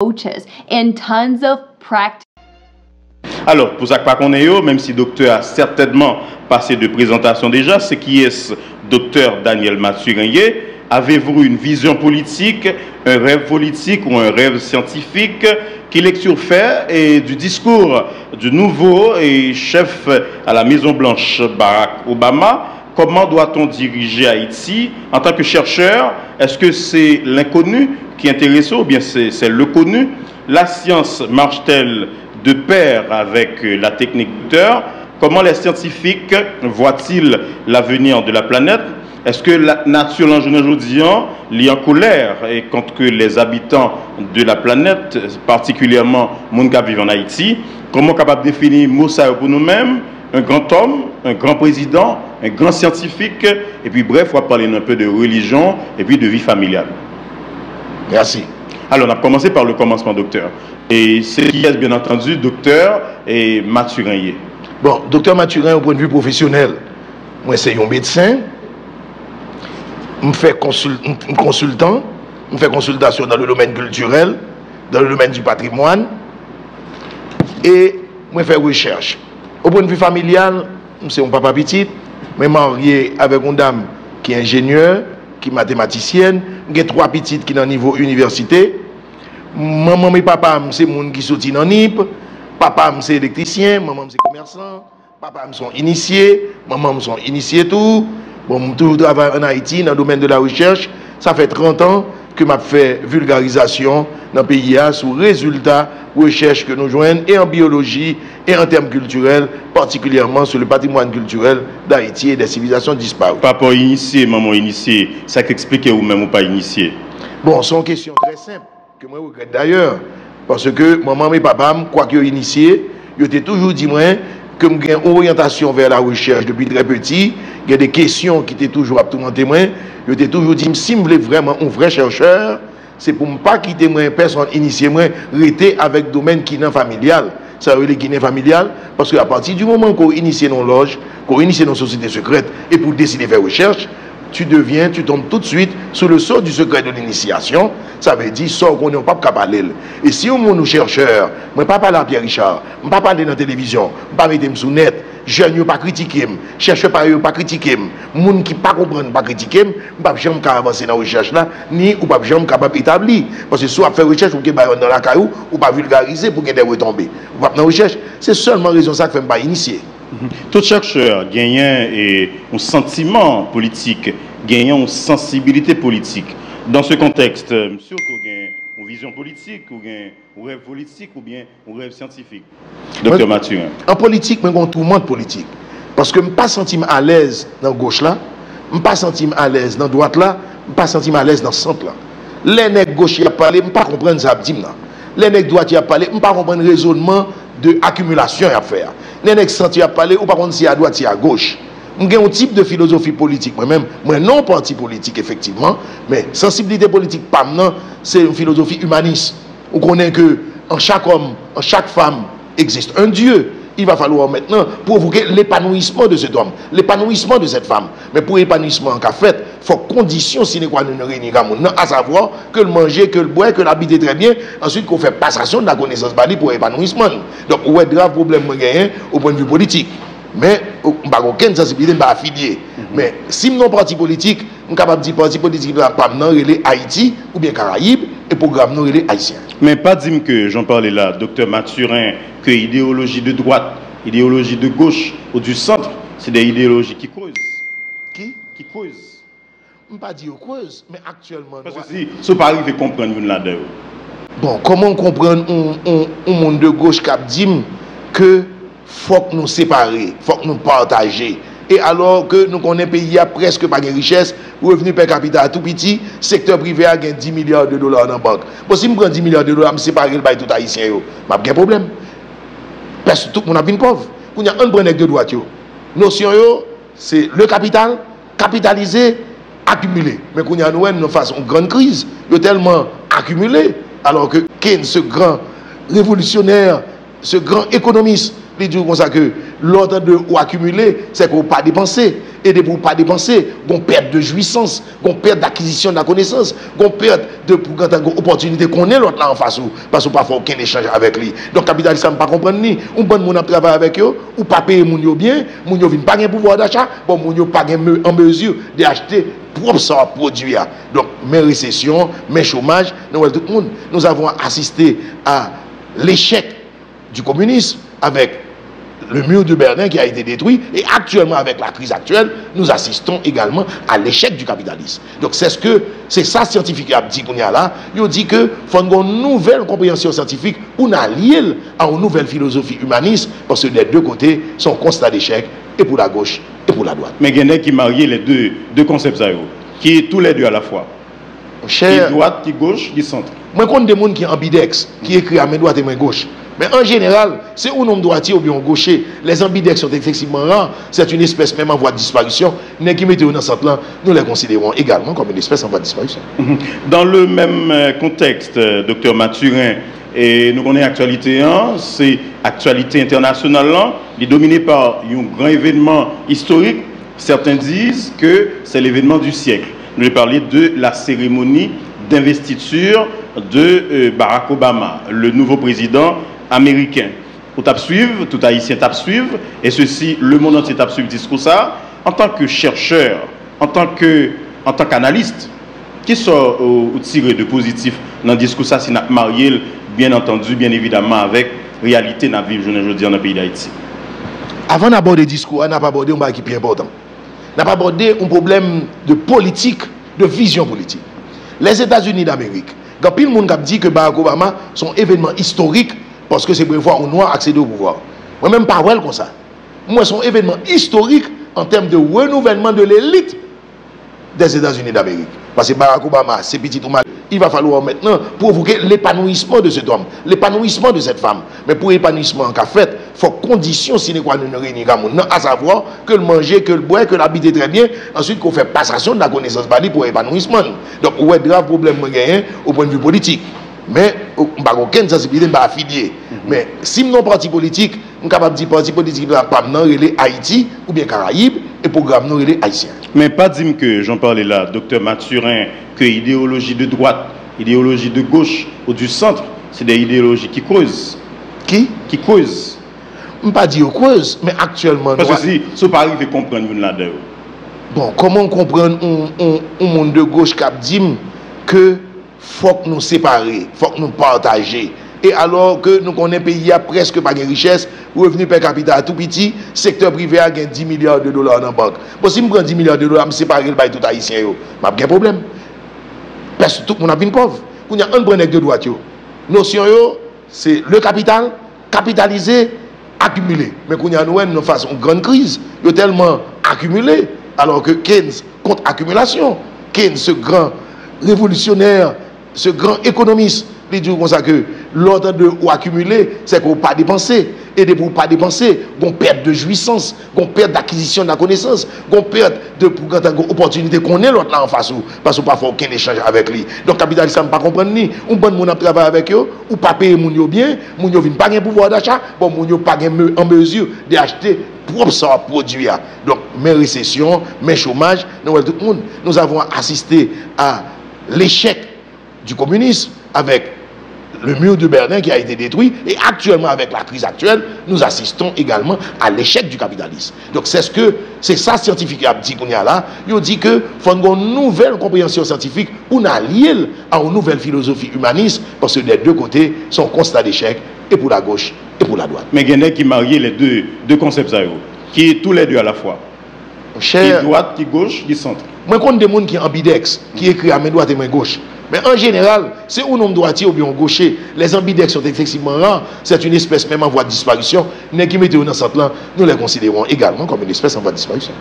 coaches and tons of practice. Alors, pour ça qu'on est, même si le docteur a certainement passé de présentation déjà, c'est qui est ce docteur Daniel Mathurin-Yé? Avez-vous une vision politique, un rêve politique ou un rêve scientifique? Quelle lecture fait et du discours du nouveau et chef à la Maison-Blanche Barack Obama? Comment doit-on diriger Haïti en tant que chercheur? Est-ce que c'est l'inconnu qui intéresse ou bien c'est le connu? La science marche-t-elle de pair avec la technique docteur? Comment les scientifiques voient-ils l'avenir de la planète? Est-ce que la nature en aujourd'hui est en colère et contre les habitants de la planète, particulièrement les gens qui vivent en Haïti? Comment capable de définir Moussa pour nous-mêmes? Un grand homme, un grand président, un grand scientifique, et puis bref, on va parler un peu de religion et puis de vie familiale. Merci. Alors, on a commencé par le commencement, docteur. Et c'est qui est bien entendu docteur et Mathurin-Yé. Bon, docteur Mathurin, au point de vue professionnel, moi c'est un médecin, je fais consultant, je fais consultation dans le domaine culturel, dans le domaine du patrimoine, et je fais recherche. Au point de vue familial, c'est un papa petit, je suis marié avec une dame qui est ingénieure, qui est mathématicienne, j'ai 3 petites qui sont au niveau université. Maman et papa, c'est les gens qui sont dans NIP, papa, c'est électricien, maman, c'est commerçant, papa, sont initiés, maman, sont initiés tout. Bon, tout travail en Haïti, dans le domaine de la recherche, ça fait 30 ans que je fais vulgarisation dans le pays sur résultats recherche que nous joignons et en biologie et en termes culturels, particulièrement sur le patrimoine culturel d'Haïti et des civilisations disparues. Papa initié, maman initié, ça t'explique ou même ou pas initié? Bon, c'est une question très simple, que moi je regrette d'ailleurs, parce que maman et papa, quoi qu'ils aient initié, ils ont toujours dit moi que j'ai une orientation vers la recherche depuis très petit, il y a des questions qui étaient toujours à tout mon témoin, ils ont toujours dit si je voulais vraiment un vrai chercheur, c'est pour ne pas quitter moi, personne initiée, moi, rester avec le domaine qui est familial. Ça veut dire qui est familial, parce qu'à partir du moment qu'on initie nos loges, qu'on initie nos sociétés secrètes, et pour décider de faire recherche, tu tombes tout de suite sous le sceau du secret de l'initiation. Ça veut dire sort qu'on n'est pas capable. Et si on est chercheur, je ne vais pas parler à Pierre Richard, je ne vais pas parler dans la télévision, je ne vais pas mettre sur net, jeunes ne pas critiquer, chercheurs ne pas critiquer, les gens qui ne comprennent pas critiquer, je ne vais pas jamais avancer dans la recherche là, ni ou pas jamais capable d'établir. Parce que soit faire recherche pour que dans la caillou, ou pas vulgariser pour qu'il y ait des retombées. Ou pas dans la recherche, c'est seulement raison ça que je ne pas initier. Tout chercheur gagne un sentiment politique, gagne une sensibilité politique. Dans ce contexte, monsieur, vous avez une vision politique, ou un rêve politique, ou bien un rêve scientifique? Docteur Mathurin. En politique, je suis tout le monde politique. Parce que je ne me pas sentir à l'aise dans la gauche là, je ne me pas sentir à l'aise dans la droite là, je ne me pas sentir à l'aise dans le centre là. Les nègres gauche qui a parlé, je ne pas comprendre ça. Les nègres droite qui a parlé, je ne pas comprendre le raisonnement de accumulation à faire. Les nègres centre qui a parlé, ou par contre si à droite, si à gauche. J'ai un type de philosophie politique, moi-même, moi non parti politique effectivement, mais sensibilité politique, pas maintenant, c'est une philosophie humaniste. On connaît que en chaque homme, en chaque femme existe un Dieu. Il va falloir maintenant provoquer l'épanouissement de cet homme, l'épanouissement de cette femme. Mais pour l'épanouissement en fait, il faut condition sine qua non réunir à savoir que le manger, que le boire, que l'habiter très bien, ensuite qu'on fait passation de la connaissance pour l'épanouissement. Donc, on a un grave problème au point de vue politique. Mais je n'ai aucune sensibilité, je ne suis pas affilié. Mais si je suis parti politique, je suis capable de dire parti politique pas Haïti ou bien Caraïbes et programme non haïtien. Mais pas dire que j'en parlais là, docteur Mathurin, que idéologie de droite, idéologie de gauche ou du centre, c'est des idéologies qui causent. Qui causent. Je ne pas dire cause, mais actuellement. Parce que si vous pas arrivé à comprendre une là-dedans. Bon, comment comprendre un monde de gauche qui dit que faut que nous séparer, faut que nous partager. Et alors que nous connaissons un pays a presque pas de richesse, revenu per capita tout petit, secteur privé a gagné 10 milliards de dollars dans la banque. Bon, si je prends 10 milliards de dollars, je séparer le bail tout haïtien, je n'ai pas de problème. Parce que tout le monde a bien pauvre. Il y a un brenet de droite. Notion, c'est le capital, capitalisé, accumulé. Mais quand nous faisons une grande crise, il est tellement accumulé, alors que Keynes, ce grand révolutionnaire, ce grand économiste, il dit comme ça que l'ordre de accumuler, c'est qu'on ne pas dépenser. aider pour ne pas dépenser, qu'on perte de jouissance, qu'on perte d'acquisition de la connaissance, qu'on perte de opportunité qu'on ait l'autre là en face parce qu'on pas faire aucun échange avec lui. Donc capitaliste ça ne pas comprendre ni on bon mon travail avec eux ou pas payer mon yo bien, mon yo vinn pas gain pouvoir d'achat, bon mon yo pas en mesure d'acheter propre ça produit. Donc mes récessions, mes chômages, tout le monde, nous avons assisté à l'échec du communisme avec le mur de Berlin qui a été détruit et actuellement avec la crise actuelle, nous assistons également à l'échec du capitalisme. Donc c'est ça scientifique a dit qu'on y a là, il dit que faut une nouvelle compréhension scientifique pour allier à une nouvelle philosophie humaniste parce que les deux côtés sont constats d'échec et pour la gauche et pour la droite. Mais il y en a qui marient les deux concepts qui est tous les deux à la fois. Cher, qui droite, qui gauche, qui centre. Moi je connais des gens qui sont ambidex, qui écrivent à main droite et main gauche. Mais en général, c'est un homme droitier ou bien gaucher. Les ambidex sont excessivement rares. C'est une espèce même en voie de disparition. Nous qui mettons dans cette là, nous les considérons également comme une espèce en voie de disparition. Dans le même contexte, docteur Mathurin, et nous connaissons l'actualité, c'est l'actualité internationale, il est dominé par un grand événement historique. Certains disent que c'est l'événement du siècle. Nous allons parler de la cérémonie d'investiture de Barack Obama, le nouveau président américain. Tout tape suivre, tout haïtien tape suivre, et ceci, le monde entier tape suivre discours ça. En tant que chercheur, en tant qu'analyste, qui sort au tiré de positif dans le discours ça, c'est notre marié, bien entendu, bien évidemment, avec réalité dans la vie, je veux dire, dans le pays d'Haïti. Avant d'aborder le discours, on n'a pas abordé un truc qui est important. On n'a pas abordé un problème de politique, de vision politique. Les États-Unis d'Amérique, quand pile monde qui dit que Barack Obama sont événement historique parce que c'est pour une fois on noir accéder au pouvoir. Moi-même pas vrai comme ça. Moi, c'est un événement historique en termes de renouvellement de l'élite des États-Unis d'Amérique. Parce que Barack Obama, c'est petit ou mal, il va falloir maintenant provoquer l'épanouissement de cet homme, l'épanouissement de cette femme. Mais pour l'épanouissement qu'a fait, il faut condition sine qua non réunir à savoir que le manger, que le boire, que l'habiter très bien, ensuite qu'on fait passation de la connaissance pour l'épanouissement. Donc, il y a un grave problème au point de vue politique. Mais on n'a aucune sensibilité à affilier. Mais si nous parti politique, nous sommes capables de dire parti politique pas relais Haïti ou bien Caraïbes et programme nous relais haïtien. Mais pas dire que j'en parlais là, docteur Mathurin, que idéologie de droite, idéologie de gauche ou du centre, c'est des idéologies qui causent. Qui causent. Je ne pas dire cause, mais actuellement. Parce que si ce pas arrivé comprendre une là-dedans. Bon, comment comprendre un monde de gauche qui dit que faut que nous séparer, faut que nous partager. Et alors que nous connaissons un pays a presque pas de richesse, revenu per capita tout petit, secteur privé a gagné 10 milliards de dollars dans la banque. Bon, si je prends 10 milliards de dollars, je séparer le bail tout haïtien, je n'ai pas de problème. Parce que tout le monde a une pauvre. Il y a un bon de droite. Notion, c'est le capital, capitalisé, accumulé. Mais quand nous faisons une grande crise, il y a tellement accumulé, alors que Keynes contre accumulation. Keynes, ce grand révolutionnaire, ce grand économiste, il dit comme ça que l'ordre de ou accumuler, c'est qu'on ne pas dépenser. Et pour ne pas dépenser, qu'on perte de jouissance, qu'on perte d'acquisition de la connaissance, qu'on perte de opportunité qu'on ait l'autre là en face parce qu'on ne peut pas faire aucun échange avec lui. Donc, capitaliste, ça ne pas comprendre ni. On bon mon travail avec eux, ou pas payer mon yo bien, mon yo vient pas gain pouvoir d'achat, bon mon yo pas en mesure d'acheter propre ça produit. Donc, mes récessions, mes chômages, tout le monde, nous avons assisté à l'échec du communisme avec le mur de Berlin qui a été détruit et actuellement avec la crise actuelle, nous assistons également à l'échec du capitalisme. Donc c'est ça scientifique a dit qu'on y a là, il dit que faut une nouvelle compréhension scientifique pour allier à une nouvelle philosophie humaniste parce que les deux côtés sont constats d'échec et pour la gauche et pour la droite. Mais il y en a qui marient les deux concepts qui est tous les deux à la fois. Cher, qui droite, qui gauche, qui centre. Moi je connais des gens qui sont ambidex, qui écrivent à main droite et main gauche. Mais en général, c'est un homme droitier ou bien gaucher. Les ambidex sont excessivement rares. C'est une espèce même en voie de disparition. Nous qui mettons dans cette là, nous les considérons également comme une espèce en voie de disparition.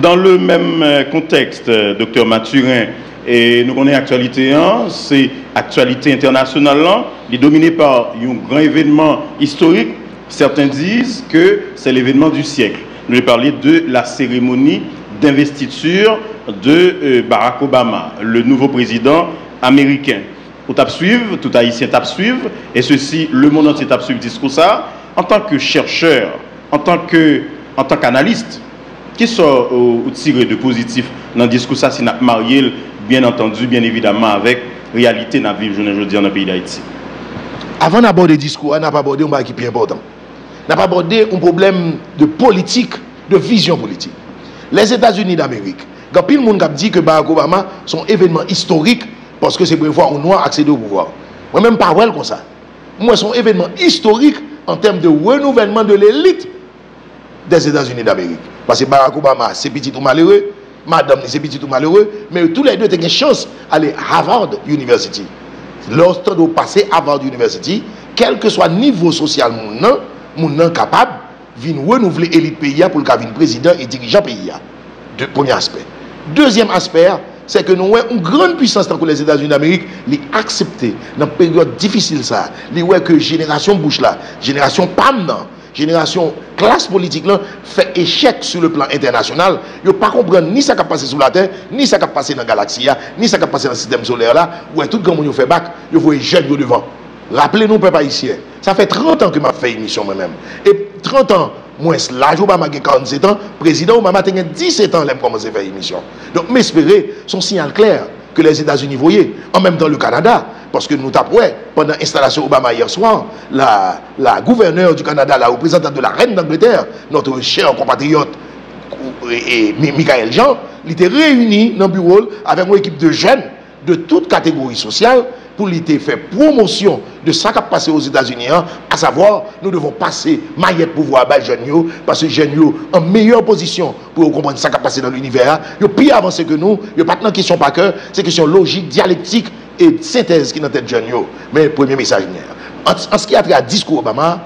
Dans le même contexte, docteur Mathurin, et nous connaissons l'actualité, c'est l'actualité internationale, il est dominé par un grand événement historique. Certains disent que c'est l'événement du siècle. Nous allons parler de la cérémonie d'investiture de Barack Obama, le nouveau président américain. Tout tape suivre, tout haïtien tape suivre, et ceci, le monde entier tape suivre discours ça. En tant que chercheur, en tant qu'analyste, Qui sont tiré de positif dans le discours ça, c'est marié, bien entendu, bien évidemment, avec la réalité de la vie, je veux dire, dans le pays d'Haïti. Avant d'aborder le discours, on n'a pas abordé un truc qui est important. On n'a pas abordé un problème de politique, de vision politique. Les États-Unis d'Amérique, quand pile monde a dit que Barack Obama sont événements historiques parce que c'est pour voir un noir accéder au pouvoir. Moi-même, pas comme ça. Moi, c'est un événement historique en termes de renouvellement de l'élite des États-Unis d'Amérique. Parce que Barack Obama, c'est petit ou malheureux, madame, c'est petit ou malheureux, mais tous les deux ont une chance d'aller à Harvard University. Lorsque vous passez à Harvard University, quel que soit le niveau social, mon est capable de renouveler l'élite pays pour le cas de président et dirigeant pays. Premier aspect. Deuxième aspect, c'est que nous avons une grande puissance dans les États-Unis d'Amérique, les accepter dans une période difficile, ça. Les ouais que génération Bush là, génération PAM, génération classe politique là, fait échec sur le plan international. Ils ne pas comprendre ni ça qui a passé sur la Terre, ni ça qui a passé dans la galaxie, ni ça qui a passé dans le système solaire là, où tout le monde fait bac, ils voient les jeunes devant. Rappelez-nous, peuple haïtien, ça fait 30 ans que je fais émission moi-même. Et 30 ans, moi, l'âge Obama a 47 ans, président Obama a 17 ans, il a commencé à faire émission. Donc, m'espérer, son signal clair que les États-Unis voyaient, en même temps le Canada, parce que nous tapons, pendant l'installation Obama hier soir, la gouverneure du Canada, la représentante de la reine d'Angleterre, notre cher compatriote, Michael Jean, il était réuni dans le bureau avec une équipe de jeunes de toutes catégories sociales pour lui faire promotion de ça qui a passé aux États-Unis, à savoir, nous devons passer maillette pouvoir à jeunes, parce que jeunes en meilleure position pour comprendre ça qui a passé dans l'univers, ils plus avancé que nous, ils pas de question par cœur, c'est question logique, dialectique et synthèse qui est dans tête jeunes. Mais premier message, en ce qui a trait à discours Obama,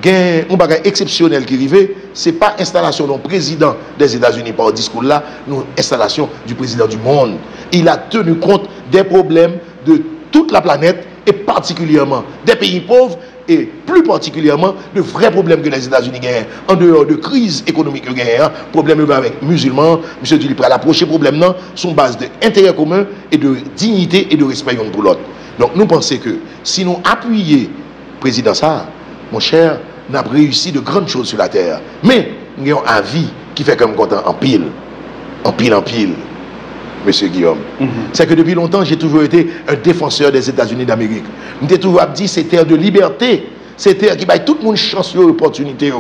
il y a un bagage exceptionnel qui arrive, ce n'est pas l'installation d'un président des États-Unis par le discours là, non, installation du président du monde. Il a tenu compte des problèmes de toute la planète et particulièrement des pays pauvres et plus particulièrement de vrais problèmes que les États-Unis gagnent en dehors de crise économique que gagnent, problèmes avec musulmans, M. Dulipre a l'approcher problème là sur base d'intérêt commun et de dignité et de respect l'un pour l'autre. Donc nous pensons que si nous appuyons le président ça, mon cher, nous avons réussi de grandes choses sur la terre. Mais nous avons un avis qui fait comme content en pile, Monsieur Guillaume. C'est que depuis longtemps, j'ai toujours été un défenseur des États-Unis d'Amérique. J'ai toujours dit que c'est terre de liberté, c'est terre qui donne tout le monde chance et opportunité.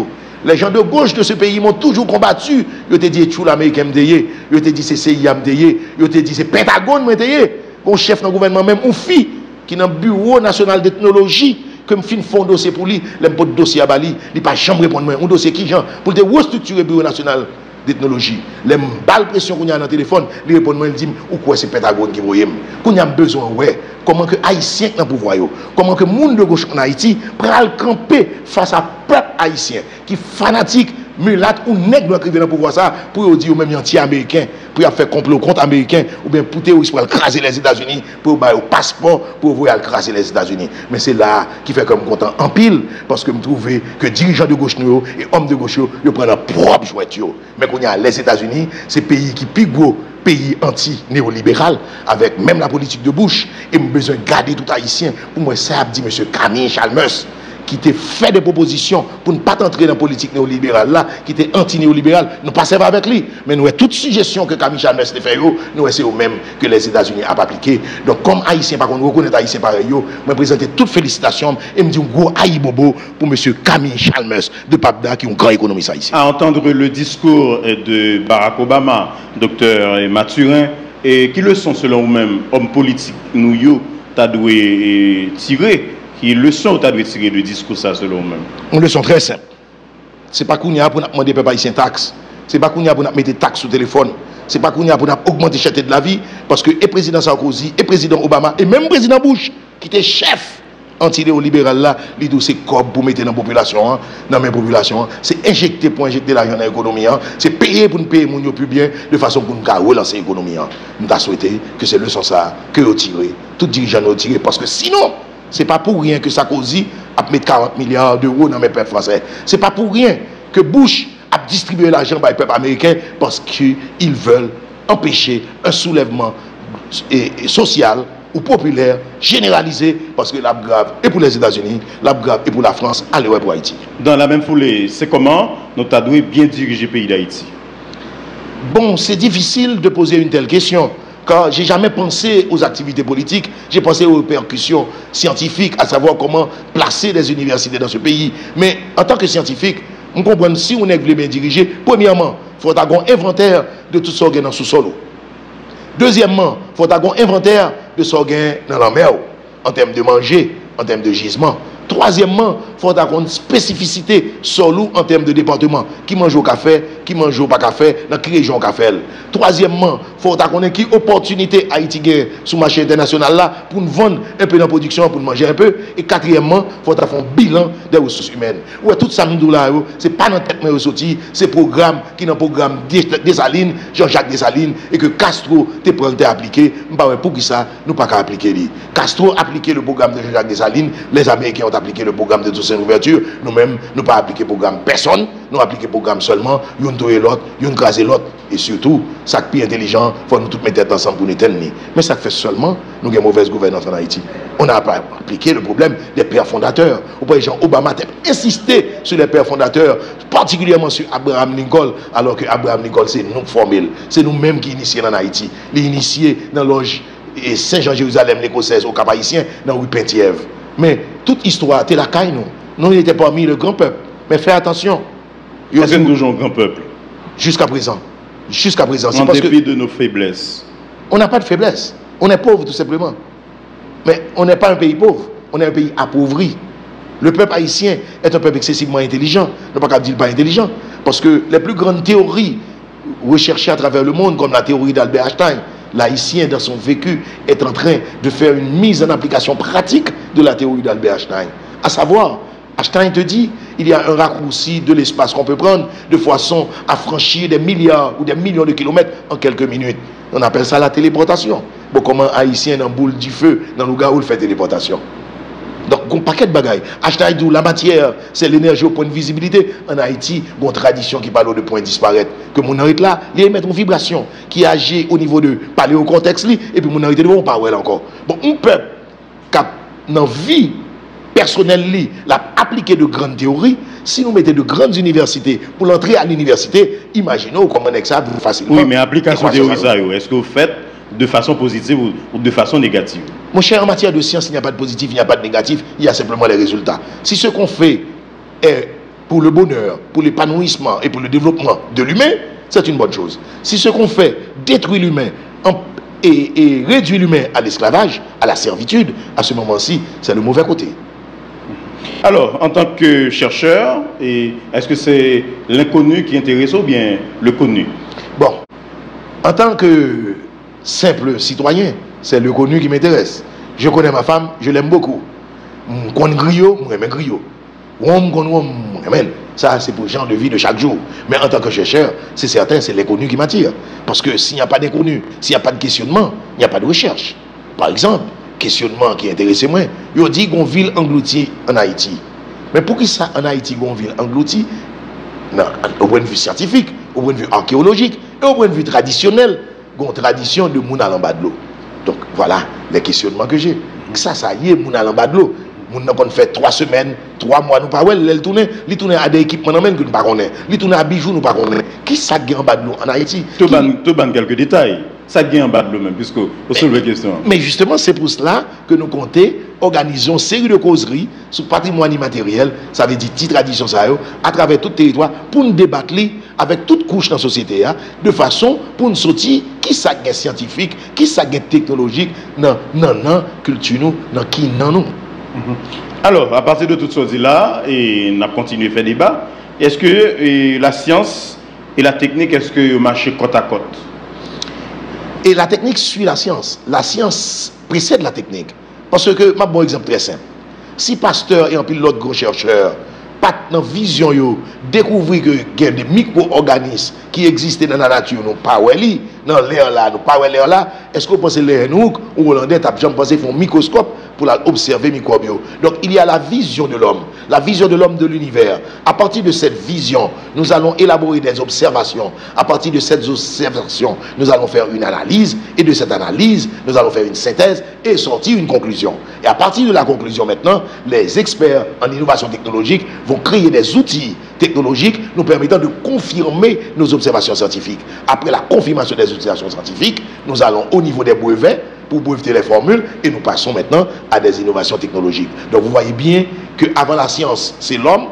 Les gens de gauche de ce pays m'ont toujours combattu. Ils ont dit tout l'Américain m'deye, ils ont dit c'est CIA m'deye, ils ont dit c'est Pentagone m'deye. Mon chef dans le gouvernement même, ou fille qui est dans le bureau national d'ethnologie, comme fin fond dossier pour lui, les potes dossier à Bali, il pas jamais répondre un dossier qui genre pour te restructurer le bureau national d'ethnologie. Les balles pression qu'on a dans le téléphone, il répond moi il dit ou quoi c'est Pentagone qui voyait. Qu'on a besoin ouais, comment que haïtien dans pouvoir yo, comment que monde de gauche en Haïti pral camper face à peuple haïtien qui fanatique mulâtre ou nègre doit arriver dans le pouvoir ça pour dire même anti-américain pour faire complot contre américain ou bien pour craser les États-Unis pour un passeport pour voir craser les États-Unis. Mais c'est là qui fait comme content en pile parce que me trouve que dirigeants de gauche nous et hommes de gauche ils prennent leur propre jouet. Mais qu'on y a les États-Unis, c'est pays qui plus gros pays anti-néolibéral avec même la politique de Bush et me besoin de garder tout haïtien pour moi ça a dit monsieur Camille Chalmers qui t'a fait des propositions pour ne pas entrer dans la politique néolibérale là, qui était anti-néolibérale, nous passons avec lui. Mais nous avons toute suggestion que Camille Chalmers a fait, nous essayons même que les États-Unis n'ont pas appliqué. Donc comme Haïtien, par contre, nous reconnaissons Haïtien pareil, je présente toutes félicitations et me dis un gros aïe bobo pour M. Camille Chalmers de Papda, qui est un grand économiste haïtien. À entendre le discours de Barack Obama, docteur Mathurin, et qui le sont selon vous-même, hommes politiques, nous, t'as dû tirer. Quelle leçon tu as retiré du discours ça selon vous-même? Une leçon très simple. Ce n'est pas qu'on y a pour demander peuple haïtien taxe. Ce n'est pas qu'on y a pour mettre taxes sur le téléphone. Ce n'est pas qu'on y a pour augmenter la cherté de la vie. Parce que le président Sarkozy, le président Obama, et même le président Bush, qui était chef anti-néolibéral là, il dit c'est quoi pour mettre dans la population, dans mes populations. C'est injecter pour injecter l'argent dans l'économie. C'est payer pour nous payer mon plus bien, de façon pour nous relancer l'économie. Nous avons souhaité que c'est leçon ça que vous tirez. Tout dirigeant nous tiré. Parce que sinon, ce n'est pas pour rien que Sarkozy a mis 40 milliards d'euros dans mes peuples français. Ce n'est pas pour rien que Bush a distribué l'argent par les peuples américains parce qu'ils veulent empêcher un soulèvement social ou populaire généralisé parce que la grave et pour les États-Unis, la grave et pour la France, allez pour Haïti. Dans la même foulée, c'est comment nous avons bien diriger le pays d'Haïti? Bon, c'est difficile de poser une telle question, car j'ai jamais pensé aux activités politiques, j'ai pensé aux répercussions scientifiques, à savoir comment placer des universités dans ce pays. Mais en tant que scientifique, on comprend si on est bien dirigé, premièrement, il faut avoir un inventaire de tout ce qui est dans le sous-sol. Deuxièmement, il faut avoir un inventaire de ce qui est dans la mer, en termes de manger, en termes de gisement. Troisièmement, il faut avoir une spécificité sur l'eau en termes de département. Qui mange au café, qui mange au pas café, dans quelle région café. Troisièmement, il faut avoir qui opportunité Haïti gagne sur le marché international là pour nous vendre un peu dans la production, pour nous manger un peu. Et quatrièmement, il faut avoir un bilan des ressources humaines. Ouais, tout ça, ce n'est pas dans la tête de sorti, c'est programme qui est dans le programme Dessalines, Jean-Jacques Dessalines, et que Castro te prend te appliqué. Pour qui ça, nous pas qu'à appliquer. Castro a appliqué le programme de Jean-Jacques Dessalines, les Américains ont appliqué le programme de Toussaint Louverture, nous-mêmes, nous pas appliqué le programme personne, nous appliqué le programme seulement, nous toucher l'autre, nous craser l'autre. Et surtout, ça qui est intelligent, il faut nous tous mettre ensemble pour nous tenir. Mais ça fait seulement, nous avons une mauvaise gouvernance en Haïti. On n'a pas appliqué le problème des pères fondateurs. Au point Jean Obama a insisté sur les pères fondateurs, particulièrement sur Abraham Lincoln, alors que Abraham Lincoln, c'est nous formés. C'est nous-mêmes qui initions en Haïti. Les initiés dans l'Loge et Saint-Jean-Jérusalem, l'Écossaise, au Cap-Haïtien, dans Rue Penthièvre. Mais toute histoire, c'est la caille, nous. Nous n'étions pas parmi le grand peuple. Mais fais attention. Nous sommes toujours grand peuple. Jusqu'à présent. Jusqu'à présent. En dépit de nos faiblesses. On n'a pas de faiblesse. On est pauvre, tout simplement. Mais on n'est pas un pays pauvre. On est un pays appauvri. Le peuple haïtien est un peuple excessivement intelligent. Ne pas dire pas intelligent. Parce que les plus grandes théories recherchées à travers le monde, comme la théorie d'Albert Einstein, l'haïtien, dans son vécu, est en train de faire une mise en application pratique de la théorie d'Albert Einstein. À savoir, Einstein te dit, il y a un raccourci de l'espace qu'on peut prendre de façon à franchir des milliards ou des millions de kilomètres en quelques minutes. On appelle ça la téléportation. Bon, comme un haïtien dans boule du feu, dans le gars où il fait téléportation. Donc, un paquet de bagailles. Einstein dit la matière, c'est l'énergie au point de visibilité. En Haïti, il y a une tradition qui parle de point disparaître. Que mon arrête là, il émet une vibration qui agit au niveau de paléocortex, et puis mon arrête devant, on parle encore. Bon, un peuple qui a dans vie personnelle, l'a appliqué de grandes théories. Si nous mettons de grandes universités pour l'entrée à l'université, imaginez comment on est ça facilement. Oui, mais application théorie, est-ce que vous faites de façon positive ou de façon négative? Mon cher, en matière de science, il n'y a pas de positif, il n'y a pas de négatif, il y a simplement les résultats. Si ce qu'on fait est pour le bonheur, pour l'épanouissement et pour le développement de l'humain, c'est une bonne chose. Si ce qu'on fait détruit l'humain et réduit l'humain à l'esclavage, à la servitude, à ce moment-ci, c'est le mauvais côté. Alors, en tant que chercheur, est-ce que c'est l'inconnu qui intéresse ou bien le connu? Bon, en tant que simple citoyen, c'est le connu qui m'intéresse. Je connais ma femme, je l'aime beaucoup. Je connais griot, je l'aime griot. Ça, c'est pour le genre de vie de chaque jour. Mais en tant que chercheur, c'est certain, c'est l'inconnu qui m'attire. Parce que s'il n'y a pas d'inconnu, s'il n'y a pas de questionnement, il n'y a pas de recherche. Par exemple, questionnement qui intéresse moi, il dit qu'on ville engloutie en Haïti. Mais pour qui ça en Haïti qu'on ville engloutie? Au point de vue scientifique, au point de vue archéologique et au point de vue traditionnel, une tradition de Mouna en bas de l'eau. Donc voilà les questionnements que j'ai. Ça y est, Mouna en bas de l'eau. Moun n'a pas fait 3 semaines, 3 mois, nous pas ouais, il tourne à des équipements que nous pas connaît. Il tourne à bijoux nous pas connaît. Qui ça gagne en bas de l'eau en Haïti? Tu ban quelques détails. Ça gagne en bas de l'eau même puisque au seul la question. Mais justement, c'est pour cela que nous comptons organisons une série de causeries sur le patrimoine immatériel, ça veut dire petites traditions à travers tout le territoire pour nous débattre avec toute couche dans la société de façon pour nous sortir qui ça gagne scientifique, qui ça gagne technologique non culture nous, dans qui non nous. Alors, à partir de toutes ces choses-là, et on a continué à faire débat, est-ce que la science et la technique, est-ce que marchent côte à côte? Et la technique suit la science. La science précède la technique. Parce que, ma bon exemple très simple. Si Pasteur et un pile l'autre gros chercheur, pas dans vision yo, découvrir que il y a des micro-organismes qui existent dans la nature, nous pas dans l'air là, nous pas l'air là, est-ce que vous pensez l'air nous ou hollandais t'as jamais pensé font microscope pour observer microbes. Donc il y a la vision de l'homme de l'univers. À partir de cette vision, nous allons élaborer des observations. À partir de cette observation, nous allons faire une analyse, et de cette analyse, nous allons faire une synthèse et sortir une conclusion. Et à partir de la conclusion maintenant, les experts en innovation technologique vont créer des outils technologiques nous permettant de confirmer nos observations scientifiques. Après la confirmation des observations scientifiques, nous allons au niveau des brevets pour breveter les formules et nous passons maintenant à des innovations technologiques. Donc vous voyez bien qu'avant la science, c'est l'homme,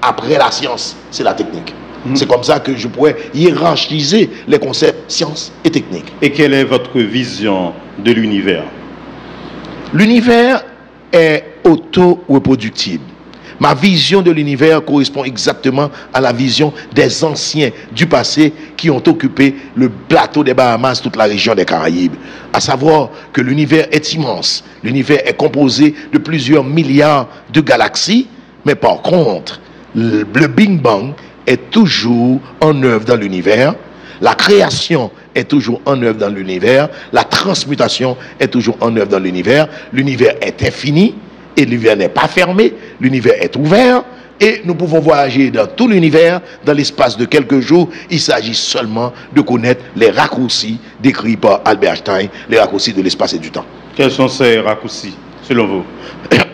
après la science, c'est la technique. C'est comme ça que je pourrais hiérarchiser les concepts science et technique. Et quelle est votre vision de l'univers? L'univers est auto-reproductible. Ma vision de l'univers correspond exactement à la vision des anciens du passé qui ont occupé le plateau des Bahamas, toute la région des Caraïbes. À savoir que l'univers est immense. L'univers est composé de plusieurs milliards de galaxies, mais par contre, le Big Bang est toujours en œuvre dans l'univers. La création est toujours en œuvre dans l'univers. La transmutation est toujours en œuvre dans l'univers. L'univers est infini et l'univers n'est pas fermé. L'univers est ouvert et nous pouvons voyager dans tout l'univers dans l'espace de quelques jours. Il s'agit seulement de connaître les raccourcis décrits par Albert Einstein, les raccourcis de l'espace et du temps. Quels sont ces raccourcis, selon vous?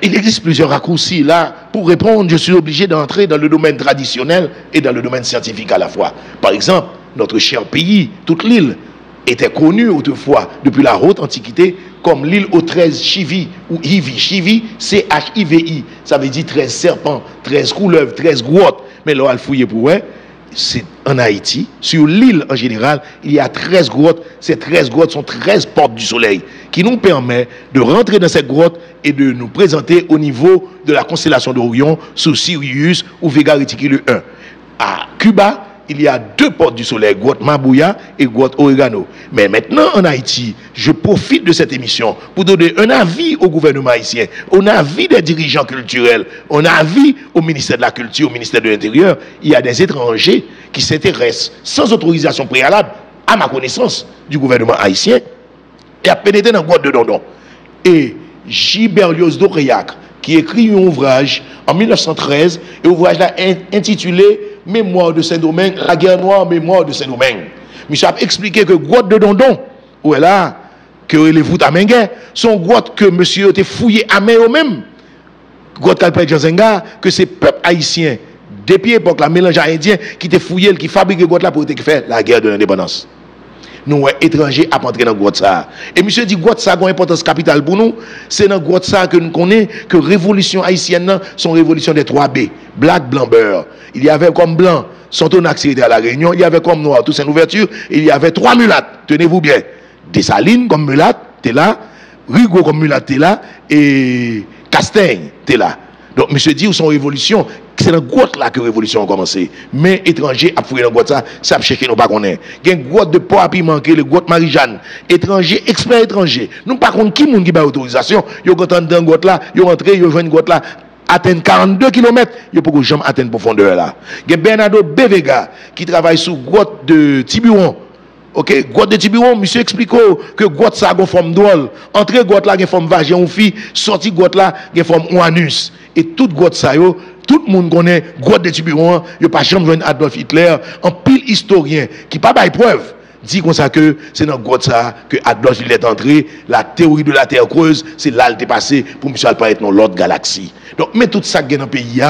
Il existe plusieurs raccourcis. Là, pour répondre, je suis obligé d'entrer dans le domaine traditionnel et dans le domaine scientifique à la fois. Par exemple, notre cher pays, toute l'île, était connue autrefois, depuis la haute antiquité, comme l'île aux 13 Chivi, ou Hivi. Chivi, C-H-I-V-I. Ça veut dire 13 serpents, 13 couleuvres, 13 grottes. Mais là, on le fouiller pour eux. C'est en Haïti, sur l'île en général, il y a 13 grottes. Ces 13 grottes sont 13 portes du soleil qui nous permettent de rentrer dans cette grotte et de nous présenter au niveau de la constellation d'Orion sous Sirius ou Vega Reticuli 1. À Cuba, il y a 2 portes du soleil, grotte Mabouya et grotte Oregano. Mais maintenant en Haïti, je profite de cette émission pour donner un avis au gouvernement haïtien, un avis des dirigeants culturels, un avis au ministère de la Culture, au ministère de l'Intérieur. Il y a des étrangers qui s'intéressent sans autorisation préalable, à ma connaissance, du gouvernement haïtien, et à pénétrer dans la grotte de Dondon. Et J. Berlioz d'Aurillac, qui écrit un ouvrage en 1913, et ouvrage là intitulé Mémoire de Saint-Domingue, la guerre noire, mémoire de Saint-Domingue. Monsieur a expliqué que grotte de Dondon, où est là, que les voûtes à Menguer, sont grottes que monsieur a fouillé à main eux mêmes. Grotte Calpet Janzenga, que c'est peuple haïtien, depuis l'époque, la mélange indien, qui te fouillé, qui fabriquait grotte là pour faire la guerre de l'indépendance. Nous, étrangers, à entrer dans grotte ça. Et monsieur dit, grotte ça a une importance capitale pour nous. C'est dans grotte ça que nous connaissons que révolution haïtienne, son révolution des 3B. Black, blanc, beurre. Il y avait comme blanc, Sontonax était à la Réunion. Il y avait comme noir, Toussaint Louverture. Il y avait 3 mulattes. Tenez-vous bien. Dessalines comme mulatte, t'es là. Rigaud comme mulatte, t'es là. Et Castaigne, t'es là. Donc, monsieur dit, où son révolution, c'est dans grotte là que la révolution a commencé. Mais étrangers a fouillé dans grotte ça, ça a cherché, nous pas connaître. Il y a une grotte de port à piment, le grotte Marie-Jeanne. Étrangers, experts étrangers. Nous pas contre qui moun qui a autorisation. Yo content dans grotte là, yo rentré, yo joint une grotte là, atteindre 42 km, yo pas jamais atteindre profondeur là. Il y a Bernardo Bevega qui travaille sous grotte de Tiburon. Ok, grotte de Tiburon, monsieur explique que grotte ça a une forme drôle. Entrée grotte là, il y a une forme vagin ou fille, sortie grotte là, il y a une forme anus. Et toute grotte ça yo, tout le monde connaît grotte de Tiburon, il n'y a pas jamais joindre Adolf Hitler, en pile historien qui pas bail preuve dit comme ça que c'est dans grotte ça que Adolf Hitler est entré, la théorie de la terre creuse, c'est là le passé pour monsieur pas être dans l'autre galaxie. Donc mais tout ça qui est dans le pays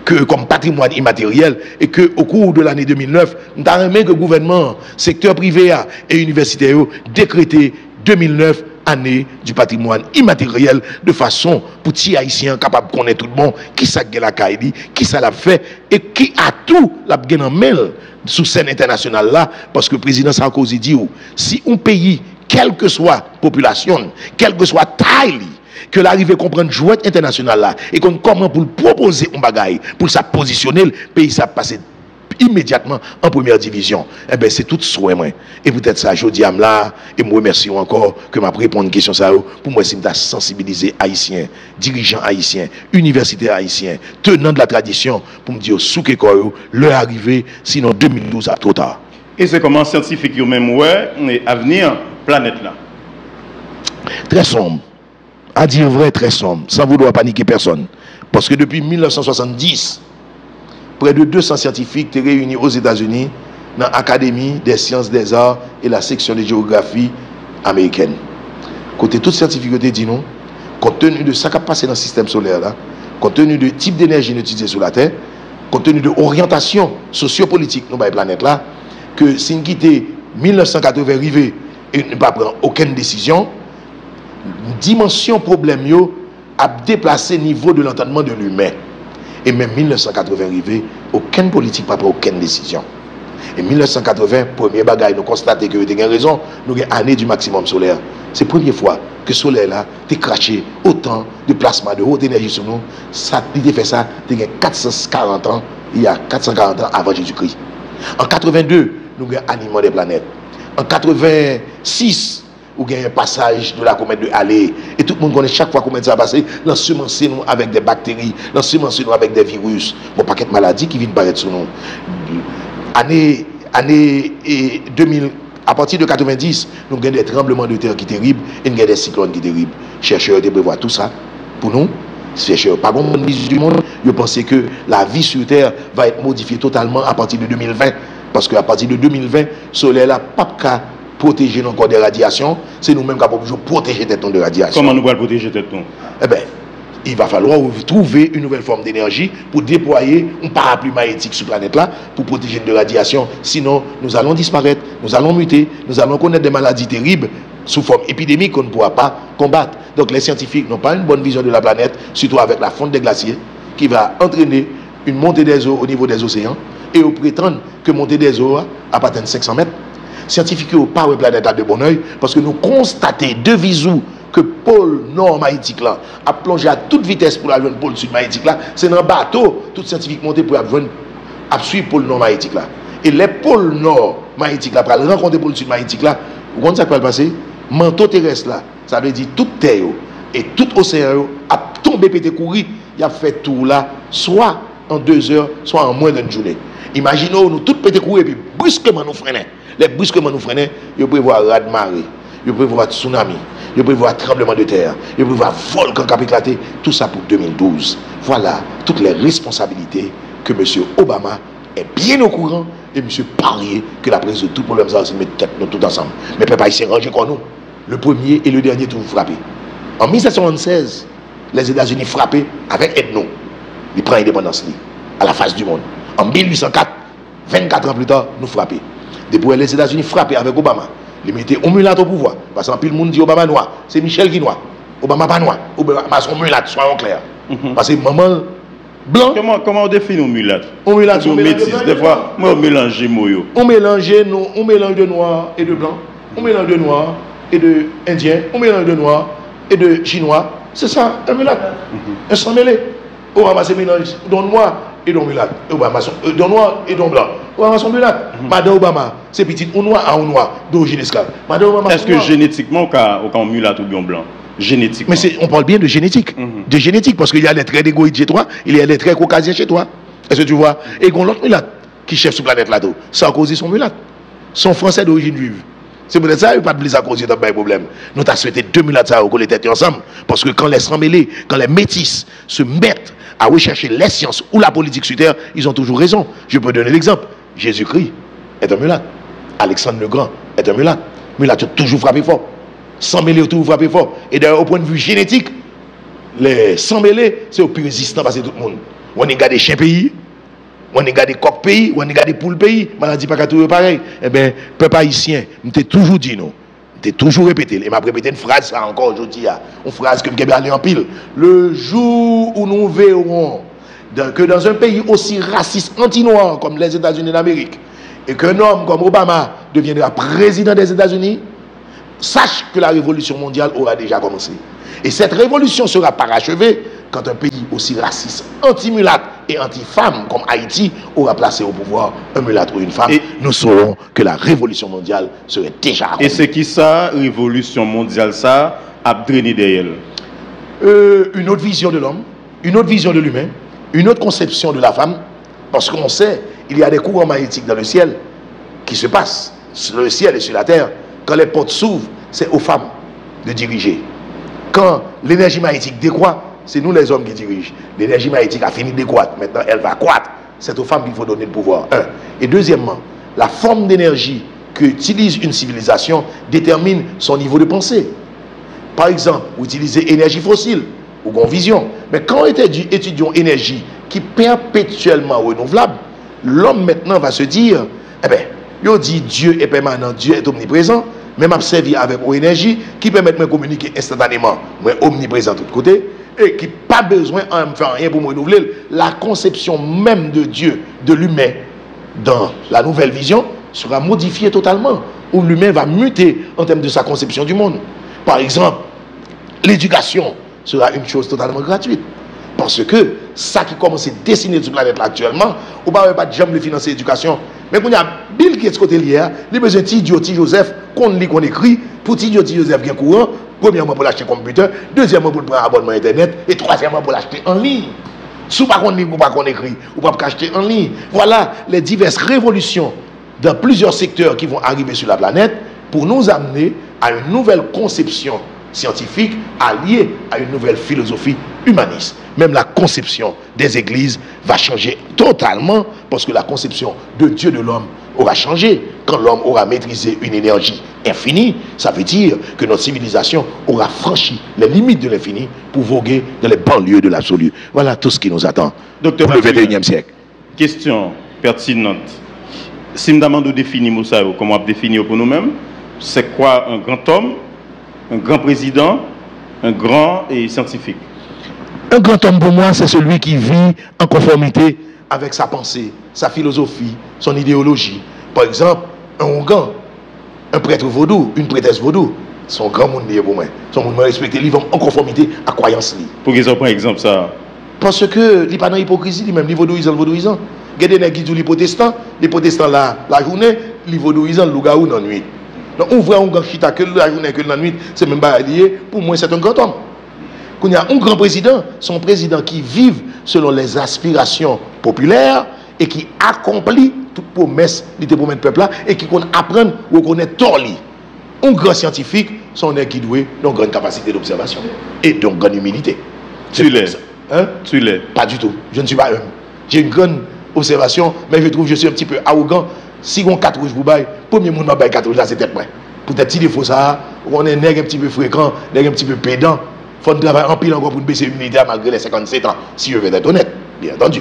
que comme patrimoine immatériel et que au cours de l'année 2009, nous avons aimé que le gouvernement, secteur privé et universitaire décrété 2009 année du patrimoine immatériel de façon pour les Haïtiens capables de connaître tout le monde qui ça la Kaili, qui ça l'a fait et qui a tout la gain en main sous scène internationale là parce que le président Sarkozy dit si un pays quelle que soit la population, quelle que soit la taille que l'arrivée comprendre jouet international là et qu'on comment pour le proposer un bagaille pour ça positionner le pays ça passer immédiatement en première division. Eh bien, c'est tout souhait, moi. Et peut-être ça, je dis à là, et me remercie encore que m'a répondu à une question ça. Pour moi, c'est de sensibiliser haïtiens, dirigeants haïtiens, universitaires haïtiens, tenants de la tradition, pour me dire, sous que leur arrivée, sinon 2012 à trop tard. Et c'est comment scientifique même ouais, avenir planète là. Très sombre. à dire vrai, très sombre, sans vouloir paniquer personne. Parce que depuis 1970, près de 200 scientifiques étaient réunis aux États-Unis dans l'Académie des sciences des arts et la section de géographie américaine. Côté tout scientifique dit non, compte tenu de ce qui a passé dans le système solaire là, compte tenu du type d'énergie utilisée sur la Terre, compte tenu de l'orientation sociopolitique de la planète là, que si nous quittons 1980 arrivé et ne pas prendre aucune décision, dimension problème yo a déplacé le niveau de l'entendement de l'humain. Et même 1980 arrivé, aucune politique n'a pris aucune décision. Et 1980, premier bagage, nous constatons que nous avons raison, nous avons une année du maximum solaire. C'est la première fois que le soleil là, a craché autant de plasma de haute énergie sur nous. Ça, il a fait ça, il y a 440 ans, il y a 440 ans avant Jésus-Christ. En 82, nous avons animé des planètes. En 86, nous avons un passage de la comète de Halley. Et tout le monde connaît chaque fois comment ça a passé, l'ensemencé nous avec des bactéries, l'ensemencé nous avec des virus. Bon paquet de maladies qui viennent paraître sur nous. Année 2000, à partir de 90, nous avons des tremblements de terre qui sont terribles et nous avons des cyclones qui sont terribles. Chercheurs de prévoir tout ça pour nous. Chercheurs, pas bon vision du monde, ils pensaient que la vie sur Terre va être modifiée totalement à partir de 2020. Parce qu'à partir de 2020, le soleil n'a pas qu'à protéger nos corps des radiations, c'est nous-mêmes qui avons besoin de protéger tête de radiation. Comment nous allons protéger tête? Eh bien, il va falloir trouver une nouvelle forme d'énergie pour déployer un parapluie magnétique sur la planète là pour protéger de radiation. Sinon, nous allons disparaître, nous allons muter, nous allons connaître des maladies terribles sous forme épidémique qu'on ne pourra pas combattre. Donc les scientifiques n'ont pas une bonne vision de la planète, surtout avec la fonte des glaciers, qui va entraîner une montée des eaux au niveau des océans, et au prétendre que montée des eaux à partir de 500 mètres. Scientifiques n'ont pas la planète à de bon oeil, parce que nous constatons de visu que le pôle nord magnétique là a plongé à toute vitesse pour aller le pôle sud magnétique là. C'est dans un bateau, tout scientifique monté pour suivre le pôle nord magnétique là. Et les pôles nord magnétique là, pour rencontrer le pôle sud magnétique là, vous comprenez ça qui va passer? Manteau terrestre là, ça veut dire toute terre et tout océan a tombé pété courir, il a fait tout là, soit en 2 heures, soit en moins d'une journée. Imaginons nous tout pété courir et puis brusquement nous freiner. Les brusquement nous freiner, ils peuvent voir raz-de-marée, ils peuvent voir tsunami, ils peuvent voir tremblement de terre, ils peuvent voir volcan qui a éclaté, tout ça pour 2012. Voilà toutes les responsabilités que M. Obama est bien au courant et M. parier que la prise de tout problème ça, c'est mettre tête nous tout ensemble. Mais peuple il s'est rangé comme nous. Le premier et le dernier tout frappé. En 1776, les États-Unis frappaient avec aide nous. Ils prennent l'indépendance à la face du monde. En 1804, 24 ans plus tard, nous frappaient. Depuis les États-Unis frappaient avec Obama, ils mettaient un mulâtre au pouvoir. Parce que le monde dit Obama noir, c'est Michel qui est noir. Obama pas noir. Obama son mulâtre, soyons clairs. Parce que maman blanc. Comment on définit un mulâtre? Un mulâtre, on métisse. Des fois, moi, on mélange moyo. On mélange de noir et de blanc. On mélange de noir et de indien. On mélange de noir et de chinois. C'est ça, un mulâtre. Un sang mêlé. Obama se mélange d'un noir et d'un mulâtre. Obama d'un noir et d'un blanc. Obama son mulâtre. Madame Obama, c'est petit un noir à un noir d'origine esclave. Est-ce que génétiquement, on mulâtre ou bien blanc? Génétiquement. Mais on parle bien de génétique. De génétique, parce qu'il y a les traits d'égoïde chez toi, il y a les traits caucasiens chez toi. Est-ce que tu vois? Et qu'on l'autre mulâtre qui chef sur la planète là-dedans. Sarkozy son mulâtre. Son français d'origine juive. C'est peut-être ça, il n'y a pas de blé Sarkozy dans le problème. Nous avons souhaité 2 mulâtres à coller tête ensemble. Parce que quand les sans mêlés, quand les métis se mettent à rechercher les sciences ou la politique sur terre, ils ont toujours raison. Je peux donner l'exemple. Jésus-Christ est un mulâtre. Alexandre le Grand est un mulâtre. Mulâtre a toujours frappé fort. Sans mêlés ont toujours frappé fort. Et d'ailleurs, au point de vue génétique, les sans mêlés, c'est au plus résistant parce que tout le monde. On a gardé chien pays, on a gardé coq pays, on a gardé poule pays, maladie pas qu'à tout pareil. Eh bien, peuple haïtien, je t'ai toujours dit non. Je t'ai toujours répété. Et m'a répété une phrase ça encore aujourd'hui. Une phrase que je vais aller en pile. Le jour où nous verrons que dans un pays aussi raciste, anti-noir comme les États-Unis d'Amérique, et qu'un homme comme Obama deviendra président des États-Unis, sache que la révolution mondiale aura déjà commencé. Et cette révolution sera parachevée quand un pays aussi raciste, anti-mulâtre et anti-femme comme Haïti aura placé au pouvoir un mulâtre ou une femme. Et nous saurons que la révolution mondiale serait déjà accomplie. Et c'est qui ça, révolution mondiale, ça, a drainé derrière? Une autre vision de l'homme, une autre vision de l'humain, une autre conception de la femme, parce qu'on sait, il y a des courants magnétiques dans le ciel qui se passent sur le ciel et sur la terre. Quand les portes s'ouvrent, c'est aux femmes de diriger. quand l'énergie magnétique décroît, c'est nous les hommes qui dirigent. L'énergie magnétique a fini de décroître. Maintenant, elle va croître. C'est aux femmes qu'il faut donner le pouvoir. Un. Et deuxièmement, la forme d'énergie qu'utilise une civilisation détermine son niveau de pensée. Par exemple, vous utilisez énergie fossile ou gon vision. Mais quand on étudions énergie qui est perpétuellement renouvelable, l'homme maintenant va se dire, eh bien, il dit Dieu est permanent, Dieu est omniprésent, même à servir avec une énergie qui permet de me communiquer instantanément, mais omniprésent de tous côtés, et qui n'a pas besoin de faire rien pour me renouveler. La conception même de Dieu, de l'humain, dans la nouvelle vision, sera modifiée totalement, où l'humain va muter en termes de sa conception du monde. Par exemple, l'éducation sera une chose totalement gratuite. Parce que ça qui commence à dessiner sur la planète là, actuellement, on ne peut pas jamais financer l'éducation. Mais quand il y a Bill Gates côté lié, il a besoin de Tidio, Joseph, qu'on lit, qu'on écrit, pour Tidio, Joseph qui est courant, premièrement pour l'acheter computer, deuxièmement pour prendre un abonnement internet, et troisièmement pour l'acheter en ligne. Si vous ne pouvez pas ou pas qu'on écrit, ou pas acheter en ligne. Voilà les diverses révolutions dans plusieurs secteurs qui vont arriver sur la planète pour nous amener à une nouvelle conception scientifique alliée à une nouvelle philosophie humaniste. Même la conception des églises va changer totalement parce que la conception de Dieu de l'homme aura changé. Quand l'homme aura maîtrisé une énergie infinie, ça veut dire que notre civilisation aura franchi les limites de l'infini pour voguer dans les banlieues de l'absolu. Voilà tout ce qui nous attend Docteur pour le 21e siècle. Question pertinente. Si nous demandons de définir Moussa, comment on définit pour nous-mêmes, c'est quoi un grand homme, un grand président, un grand et scientifique? Un grand homme pour moi, c'est celui qui vit en conformité avec sa pensée, sa philosophie, son idéologie. Par exemple, un Ougan, un prêtre vaudou, une prêtresse vaudou, son grand monde pour moi. Son monde respecté, ils vont en conformité à croyance. Pour qu'ils prennent exemple ça. Parce que il n'y a pas d'hypocrisie, même les vaudouisants, le vaudouisant. Il y a des gens qui disent les protestants la journée, les vaudouisants le loup dans la nuit. Donc on voit un grand chita que la journée que la nuit, c'est même pas lié. Pour moi, c'est un grand homme. Quand il y a un grand président, son président qui vit selon les aspirations populaires et qui accomplit toute promesse de promettre le peuple là et qui apprend ou connaît tort. Un grand scientifique, son est qui doit donc grande capacité d'observation et donc grande humilité. Tu l'es. Hein? Tu l'es. Pas du tout. Je ne suis pas humble. J'ai une grande observation, mais je trouve que je suis un petit peu arrogant. Si on 4 rouges pour bail, premier monde bail 4 rouges là, c'est tête près. Peut-être si il faut ça, on est un petit peu fréquent, un petit peu pédant. Il faut travailler en pile encore pour baisser l'unité malgré les 57 ans, si je veux être honnête, bien entendu.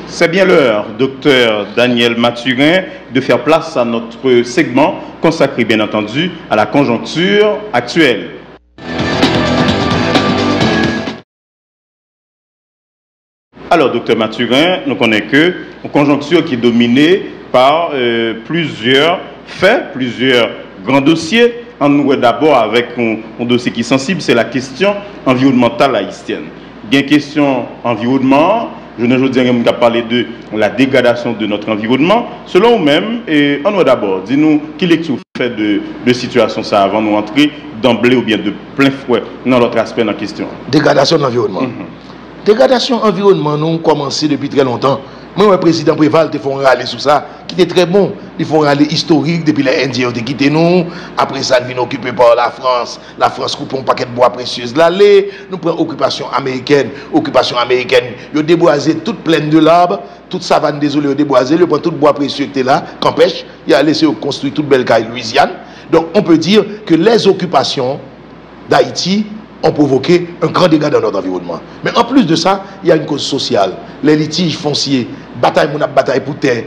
C'est bien l'heure, docteur Daniel Mathurin, de faire place à notre segment consacré, bien entendu, à la conjoncture actuelle. Alors, docteur Mathurin, nous connaissons que une conjoncture qui est dominée par plusieurs faits, plusieurs grands dossiers. On nous est d'abord avec un dossier qui est sensible, c'est la question environnementale haïtienne. Il y a une question environnement, je ne veux dire pas parler de la dégradation de notre environnement. Selon vous-même, on nous d'abord, dis-nous, quelle lecture vous faites de situation ça avant de nous entrer d'emblée ou bien de plein fouet dans l'autre aspect de la question? Dégradation de l'environnement. Dégradation environnement, nous avons commencé depuis très longtemps. Moi, le président Préval, ils font râler sur ça, qui était très bon. Ils font râler historique depuis les Indiens ont quitté nous. Après ça, ils viennent occupés par la France. La France coupe un paquet de bois précieux l'aller. Nous prenons occupation américaine. Ils ont déboisé toute plaine de l'arbre, toute savane désolée, ils ont déboisé. Ils prennent tout le bois précieux qui était là, qu'empêche. Ils ont laissé construire toute belle caille Louisiane. Donc, on peut dire que les occupations d'Haïti ont provoqué un grand dégât dans notre environnement. Mais en plus de ça, il y a une cause sociale. Les litiges fonciers, bataille pour terre.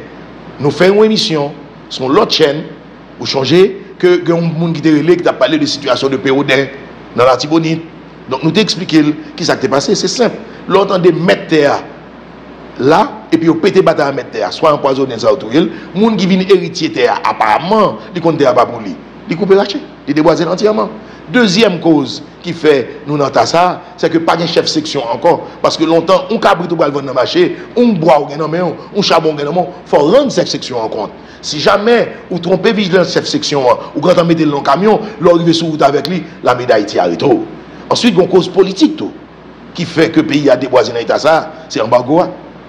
Nous faisons une émission sur l'autre chaîne pour changer que un monde qui qui a parlé de situation de Pérodin dans la Tibonite. Donc nous t'expliquer qui s'est passé, c'est simple. L'autre de mettre terre là et puis on pété bataille à mettre terre, soit empoisonné ça autour. Le monde qui vient héritier terre apparemment, il compte terre pas pour lui. Il coupe raché, il déboise entièrement. Deuxième cause qui fait nous dans ça, c'est que pas de chef section encore. Parce que longtemps, on cabrit tout le dans le marché, on boit on charbon, il faut rendre cette section en compte. Si jamais vous trompez vigilant cette section, ou quand on mettez dans le camion, l'arrivée sur route avec lui, la médaille est arrêtée. Ensuite, il y a une cause politique tout, qui fait que le pays a déboisé dans ça, c'est embargo.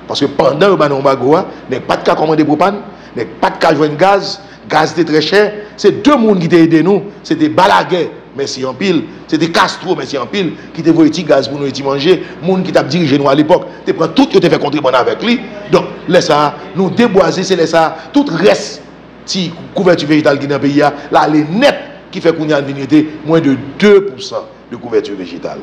Parce que pendant l'embargo, il n'y a pas de cas commander propane, il n'y a pas de cas joindre gaz était très cher. C'est deux mondes qui t'ont aidé nous, c'était Balaguer merci en pile. C'était Castro, merci en pile, qui te voyait petit gaz pour nous manger. Moun qui t'a dirigé nous à l'époque, tu prends tout, tu te fait contribuer avec lui. Donc, laisse ça, nous déboiser, c'est laisse ça, tout reste, si couverture végétale qui est dans le pays, là, les net qui fait qu'on y a une vigneté, moins de 2% de couverture végétale.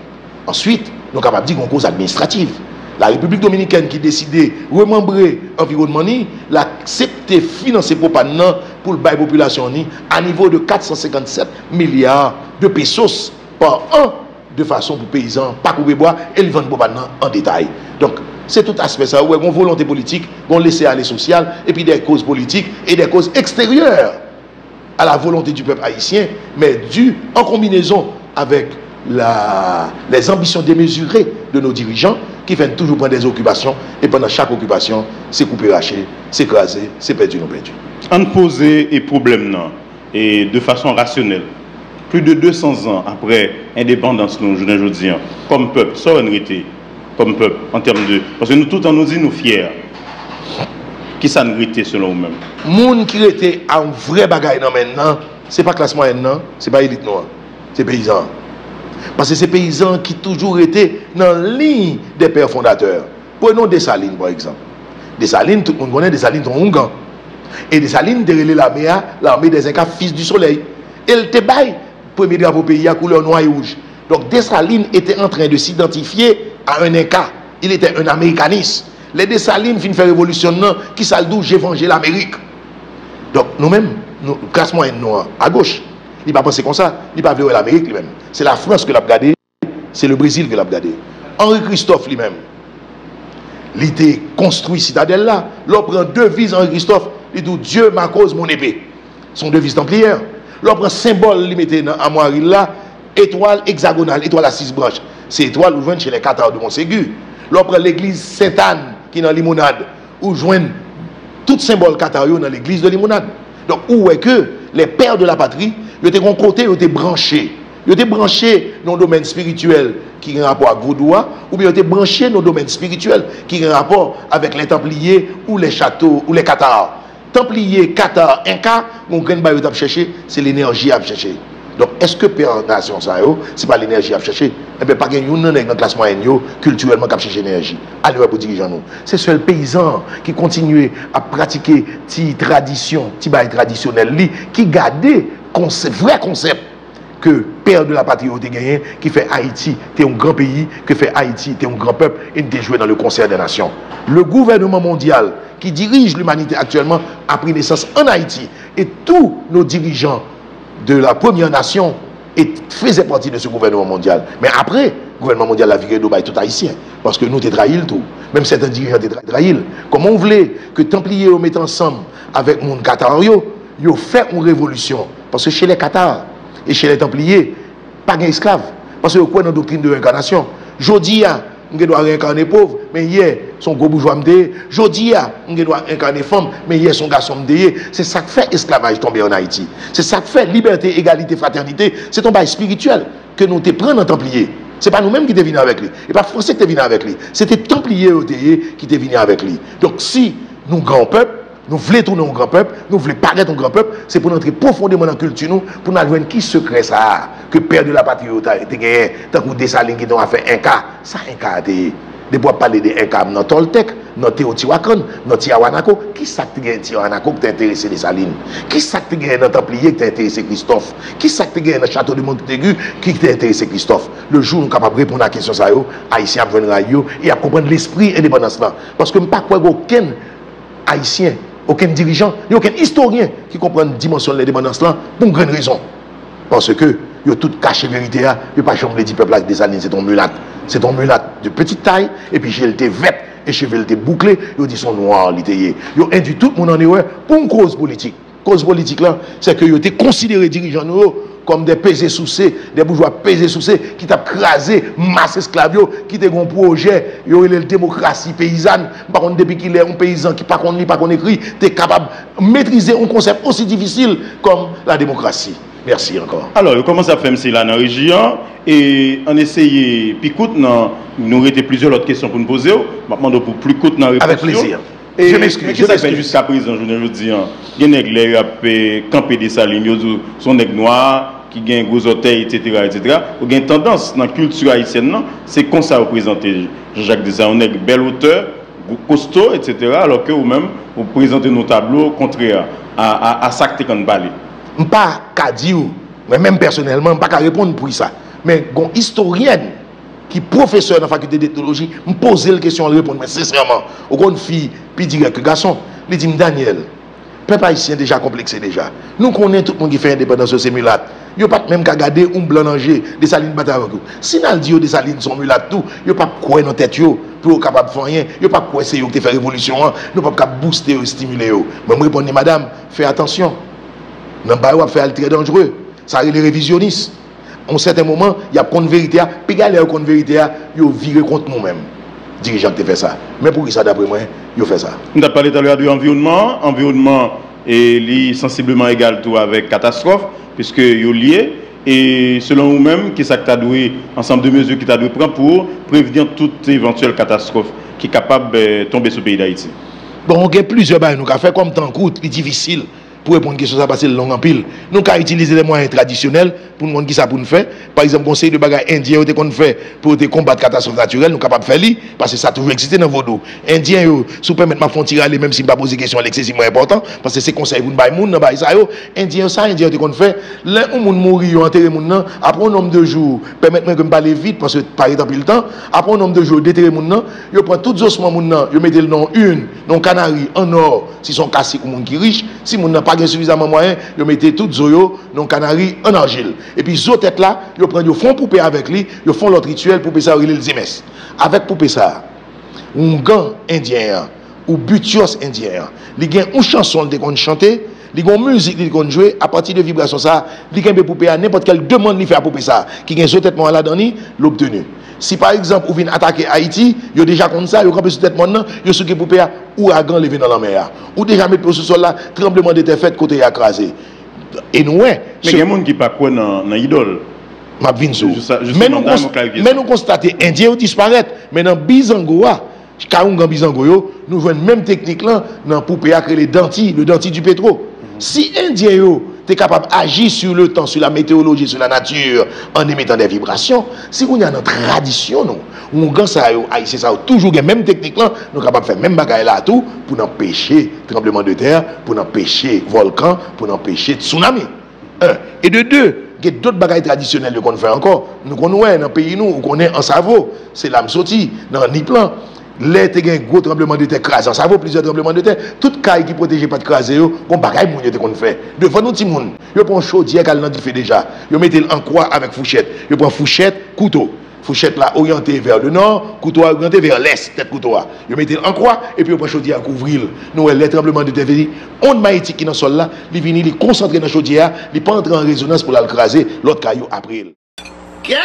Ensuite, nous sommes capables de dire qu'on cause administrative. La République dominicaine qui décidait de remembrer l'environnement, l'accepter financer pour le bail population à niveau de 457 milliards de pesos par an, de façon pour les paysans, pas couper bois, et le vendre en détail. Donc, c'est tout aspect ça, où une volonté politique, on laisser aller social, et puis des causes politiques et des causes extérieures à la volonté du peuple haïtien, mais dû en combinaison avec les ambitions démesurées de nos dirigeants qui viennent toujours prendre des occupations et pendant chaque occupation, c'est coupé, raché, c'est écrasé, c'est perdu, non perdu. On pose les problèmes et de façon rationnelle. Plus de 200 ans après l'indépendance, nous, je ne dis, comme peuple, souveraineté, comme peuple, en termes de... Parce que nous, tout en nous dit, nous fiers. Qui ça nous était selon vous-même? Moun qui était en vrai bagaille maintenant, c'est pas classe moyenne, non, c'est pas élite noire, c'est paysan. Parce que c'est paysans qui toujours étaient dans la ligne des pères fondateurs. Prenons Dessalines, par exemple. Dessalines, tout le monde connaît Dessalines, ton Ongan. Et Dessalines, derrière l'armée des Incas, fils du soleil. Et le Tebaï, premier drapeau pays à couleur noir et rouge. Donc Dessalines était en train de s'identifier à un Inca. Il était un américaniste. Les Dessalines finissent faire révolution, qui s'aldou, j'évangile l'Amérique. Donc nous-mêmes, nous, classe moyenne noire, à gauche. Il n'a pas pensé comme ça, il n'a pas vu l'Amérique lui-même. C'est la France que l'a regardé, c'est le Brésil que l'a regardé. Henri Christophe lui-même, il était construit citadelle là. L'on prend devise Henri Christophe, il dit Dieu ma cause, mon épée. Son devise templière. L'on prend symbole, il mettait dans l'armoire là, étoile hexagonale, étoile à 6 branches. C'est étoile où joignent chez les Cathares de Montségur. L'on prend l'église Sainte-Anne qui est dans Limonade, où joignent tout symbole cathario dans l'église de Limonade. Donc où est que les pères de la patrie, ils étaient côté, ils étaient branchés. Ils étaient branchés dans le domaine spirituel qui a un rapport avec Vaudois, ou bien ils étaient branchés dans le domaine spirituel qui a un rapport avec les Templiers ou les châteaux ou les Cathares. Templiers, Cathares, Inca, mon grain de à chercher, c'est l'énergie à chercher. Donc est-ce que Père Nation ça c'est pas l'énergie à chercher? Eh bien pas gagne une dans la classe moyenne culturellement qui chercher l'énergie. Allez pour dirigeants nous. C'est seul paysan qui continue à pratiquer ti tradition, ti bail traditionnel qui gardait vrai concept que père de la patrie a gagné, qui fait Haïti, t'es un grand pays, que fait Haïti, t'es un grand peuple, et t'es joué dans le concert des nations. Le gouvernement mondial qui dirige l'humanité actuellement a pris naissance en Haïti, et tous nos dirigeants de la première nation faisaient partie de ce gouvernement mondial. Mais après, le gouvernement mondial a viré Dubaï tout haïtien, parce que nous t'es trahi le tout. Même certains dirigeants t'es trahi. Comment on voulait que Templiers mettent ensemble avec mon Qatario, ils ont fait une révolution. Parce que chez les Qatars et chez les Templiers, pas d'esclaves. Parce que quoi dans la doctrine de réincarnation? Jodi, on doit réincarner pauvre, mais hier, son gros bourgeois m'dé. Jodi, on doit réincarner femme, mais hier, son garçon m'dé. C'est ça qui fait esclavage tomber en Haïti. C'est ça qui fait liberté, égalité, fraternité. C'est ton bail spirituel que nous te prenons en Templier. Ce n'est pas nous-mêmes qui te venus avec lui. Et pas Français qui te venus avec lui. C'était Templiers qui te venus avec lui. Donc si nous, grand peuple, nous voulons tourner au grand peuple, nous voulons paraître au grand peuple, c'est pour entrer profondément dans la culture, nous, pour nous voir qui secret ça, que père de la patrie a gagné, tant que Dessalines qui a fait un cas, ça un cas de pouvoir parler de un cas dans Toltec, dans Teotihuacan, dans Tiahuanaco, qui ça qui gagne Tiahuanaco qui t'a intéressé Dessalines? Qui ça qui gagne dans Templier qui t'a intéressé Christophe? Qui ça qui gagne dans Château de Montaigu qui t'a intéressé Christophe? Le jour où nous sommes capables de répondre à la question ça, Haïtien va venir et à comprendre l'esprit indépendance là. Parce que je ne sais pas aucun Haïtien, aucun dirigeant, aucun historien qui comprend la dimension de l'indépendance là pour une grande raison. Parce que ils ont tout caché la vérité, ils n'ont pas jamais dit peuple avec des années, c'est ton mulâtre. C'est ton mulâtre de petite taille, et puis j'ai été vêt, et cheveux été bouclé, ils ont dit son noir, ils ont induit tout le monde en erreur pour une cause politique. Cause politique là, c'est qu'ils ont été considérés dirigeants comme des pesés sous C, des bourgeois pesés sous C, qui t'a crasé masse esclave, qui t'a un projet, il y a la démocratie paysanne, par contre depuis qu'il est un paysan qui pas qu'on lit, pas qu'on écrit, t'es capable de maîtriser un concept aussi difficile comme la démocratie. Merci encore. Alors, on commence à faire là dans la région et on essaye, puis coûte, nous avons plusieurs autres questions pour nous poser. Maintenant, pour plus coûte dans la réponse. Avec plaisir. Et je m'excuse. Qu'est-ce que ça fait jusqu'à présent, je ne veux dire, il y a des gens qui ont campé des salines, ils sont des noirs, qui gagne gros orteils, etc., ou gagne tendance dans la culture haïtienne, c'est comme ça représenter Jean-Jacques Dessalines, on est bel auteur, costaud, etc., alors que vous-même, vous présentez nos tableaux contraires à ça que vous avez parlé. Je ne peux pas dire, mais même personnellement, je ne peux pas répondre pour ça. Mais une historienne qui est professeur dans la faculté d'ethnologie, me pose la question, elle répond, mais sincèrement, au une fille, puis direct que garçon, il dit, Daniel, le peuple haïtien déjà complexé déjà. Nous connaissons tout le monde qui fait indépendance au Sémulat. Il n'y a pas même qu'à garder un blanc danger, des salines batailles. Si nous dit des salines sont mulat tout, il n'y a pas quoi dans la tête pour être capable de faire rien. Il n'y a pas quoi essayer de faire révolution. Nous ne pouvons pas booster ou stimuler. Mais je réponds, madame, fais attention. Nous ne pouvons pas faire très dangereux. Ça arrive les révisionnistes. À un certain moment, il y a une vérité, puis il y a une vérité, il y a viré contre nous-mêmes. Dirigeants qui fait ça. Mais pour qui ça, d'après moi, il fait ça. On a parlé tout à l'heure de l'environnement. Environnement est sensiblement égal tout avec catastrophe, puisque il est lié. Et selon vous-même, qu'est-ce que tu as doué, ensemble de mesures que tu as doué prendre pour prévenir toute éventuelle catastrophe qui est capable de tomber sur le pays d'Haïti? Bon, on a plusieurs bails, nous avons fait comme temps court, c'est difficile. Pour répondre à une question, ça passe long en pile. Nous avons utilisé les moyens traditionnels pour nous montrer qui ça pour nous faire. Par exemple, le conseil de bagages indien qu'on fait pour combattre la catastrophe naturelle, nous sommes capables de faire parce que ça a toujours existé dans vos dos. Indien, si vous permettez de faire tirer, même si je ne pas poser question, c'est excessivement important, parce que c'est conseil pour nous faire moun, Indien, ça, Indien, qu'on fait. Là où moun mourir, enterrer moun, après un nombre de jours, permettez-moi de me parler vite, parce que par exemple, le temps, après un nombre de jours, déterrer moun, vous prenez tous les ossements moun, vous mettez le nom non Canaries, en or, si sont cassés ou moun qui riche, si moun n'a pas suffisamment moyen, vous mettez toutes zoyo non Canaries en argile. Et puis zo tête là, vous prenez font poupée avec lui, vous font l'autre rituel poupée ça le zimes. Avec poupée ça, un gant indien ou butios indien, il y a une chanson de qu'on chanter, il y a une musique de qu'on jouer à partir de vibrations ça, il y a une poupée à n'importe quelle demande li fait à poupée ça, qui a zo tête là dans l'obtenu. Si par exemple, vous venez attaquer Haïti, vous déjà comme ça, vous campez sur tête maintenant, vous souhaitez pour payer ouragan levé dans la mer. Ou déjà mettre sur sol là, tremblement de terre fait côté écrasé. Et nous, mais il y a des gens qui ne pas quoi dans l'idole. Mais nous constatons, Indien disparaître. Mais dans Bizangoa, Kaungan Bizangoyo, nous voyons même technique là, dans poupée à créer le denti du pétro. Si Indien est capable d'agir sur le temps, sur la météorologie, sur la nature, en émettant des vibrations, si on a notre tradition, nous, on ça, c'est ça, toujours la même technique là, nous sommes capables de faire même bagaille là tout pour empêcher tremblement de terre, pour empêcher volcan, pour empêcher tsunami. Un. Et de deux, il y a d'autres bagailles traditionnelles qu'on fait encore. Nous connaissons dans le pays, nous connaissons en Savo, c'est l'âme sortie, dans le Niplan. Là, il y a un gros tremblement de terre crasé. Ça vaut plusieurs tremblements de terre. Toute caille qui protège pas de craser, on bagaille moun qu'on fait. Devant nous, petit moun, yo prend chaudière qu'elle n'a fait déjà. Yo mettez en croix avec fourchette. Yo prend fourchette, couteau. Fourchette là orientée vers le nord, couteau orienté vers l'est, tête couteau. Yo mettez en croix et puis yo prend chaudière à couvrir. Nous les tremblements de terre veut onde magnétique qui dans sol là, il vient il concentrer dans chaudière, il pas entrer en résonance pour la craser l'autre caillou après. Quête,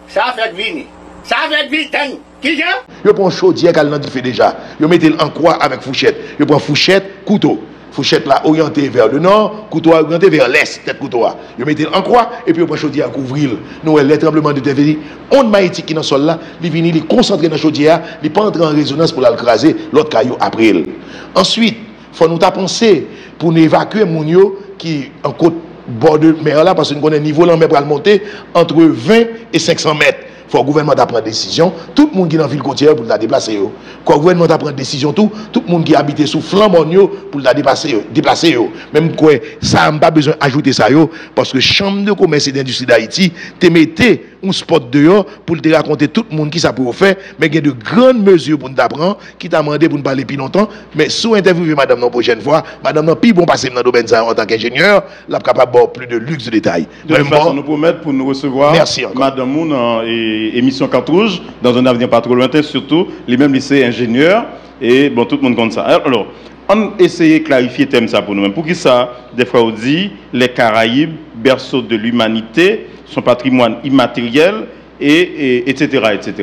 ça fait venir. Ça fait vite. Qui j'ai? Yo prend chaudière qu'elle n'a fait déjà. Yo mettez en croix avec fourchette. Yo prend fourchette, couteau. Fourchette là orientée vers le nord, couteau orienté vers l'est, tête couteau. Yo mettez en croix et puis yo prend chaudière à couvrir. Nous les tremblements de terre veut onde magnétique qui dans sol là, il vient il concentrer dans chaudière, il pas entrer en résonance pour la craser l'autre caillou après. Ensuite, faut nous ta penser pour nous évacuer moun yo qui en côte bord de mer là parce que nous connaît niveau là mer pour monter entre 20 et 500 mètres. Il faut que le gouvernement prenne décision. Tout le monde qui est dans la ville côtière pour la déplacer. Quand le gouvernement prend décision, tout le monde qui habite sous flambeau pour la déplacer. Même quoi, ça n'a pas besoin d'ajouter ça. Parce que la Chambre de commerce et d'industrie d'Haïti te mettait un spot dehors pour te raconter tout le monde qui ça pour faire. Mais il y a de grandes mesures pour nous apprendre, qui t'a demandé pour nous parler plus longtemps. Mais sous interviewer madame la prochaine fois, madame n'a plus bon passer dans le domaine en tant qu'ingénieur, elle est capable d'avoir plus de luxe de détails. De toute façon, nous promettons pour nous recevoir. Merci encore. Madame Moun et émission Carte Rouge, dans un avenir pas trop lointain, surtout les mêmes lycées ingénieurs, et bon, tout le monde compte ça. Alors, on essaye de clarifier le thème ça pour nous-mêmes. Pour qui ça, des fois on dit, les Caraïbes, berceau de l'humanité, son patrimoine immatériel, etc.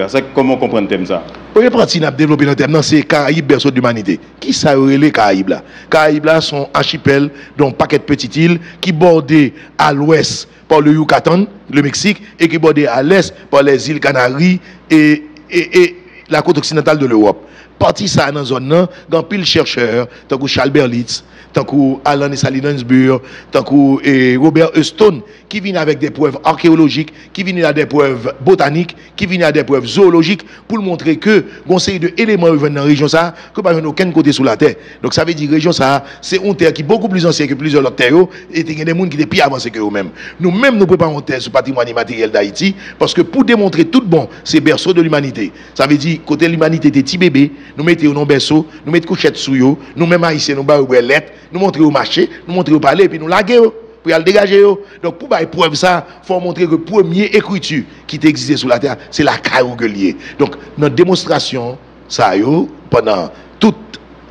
Ça, comment on comprend le thème ça? Première partie, nous avons développé le thème, c'est Caraïbes, berceau de l'humanité. Qui ça les Caraïbes là? Caraïbes là sont archipels, dont un paquet de petites îles, qui bordent à l'ouest par le Yucatan, le Mexique, et qui bordent à l'est par les îles Canaries et la côte occidentale de l'Europe. Parti ça dans zone là, grand pile chercheurs, tant que Charles Berlitz, tant que Alan Salinsburg, tant que Robert Euston, qui viennent avec des preuves archéologiques, qui viennent avec des preuves botaniques, qui viennent avec des preuves zoologiques pour montrer que conseil de éléments viennent dans la région ça, que pas aucun côté sous la terre. Donc ça veut dire région ça, c'est une terre qui est beaucoup plus ancienne que plusieurs autres terres et il y a des gens qui sont plus avancés que eux-mêmes. Nous-mêmes nous préparons une terre sur le patrimoine immatériel d'Haïti parce que pour démontrer tout bon, c'est berceau de l'humanité. Ça veut dire côté de l'humanité des petits bébés, nous mettons au berceau, nous mettons couchette sous yo, nous même haïtiens nous baillons lettres, nous montrons au marché, nous montrons au palais et puis nous laguer pour aller dégager. Donc pour bailler preuve ça, faut montrer que première écriture qui existait sur la terre, c'est la caillou que lié. Donc notre démonstration ça yo pendant toute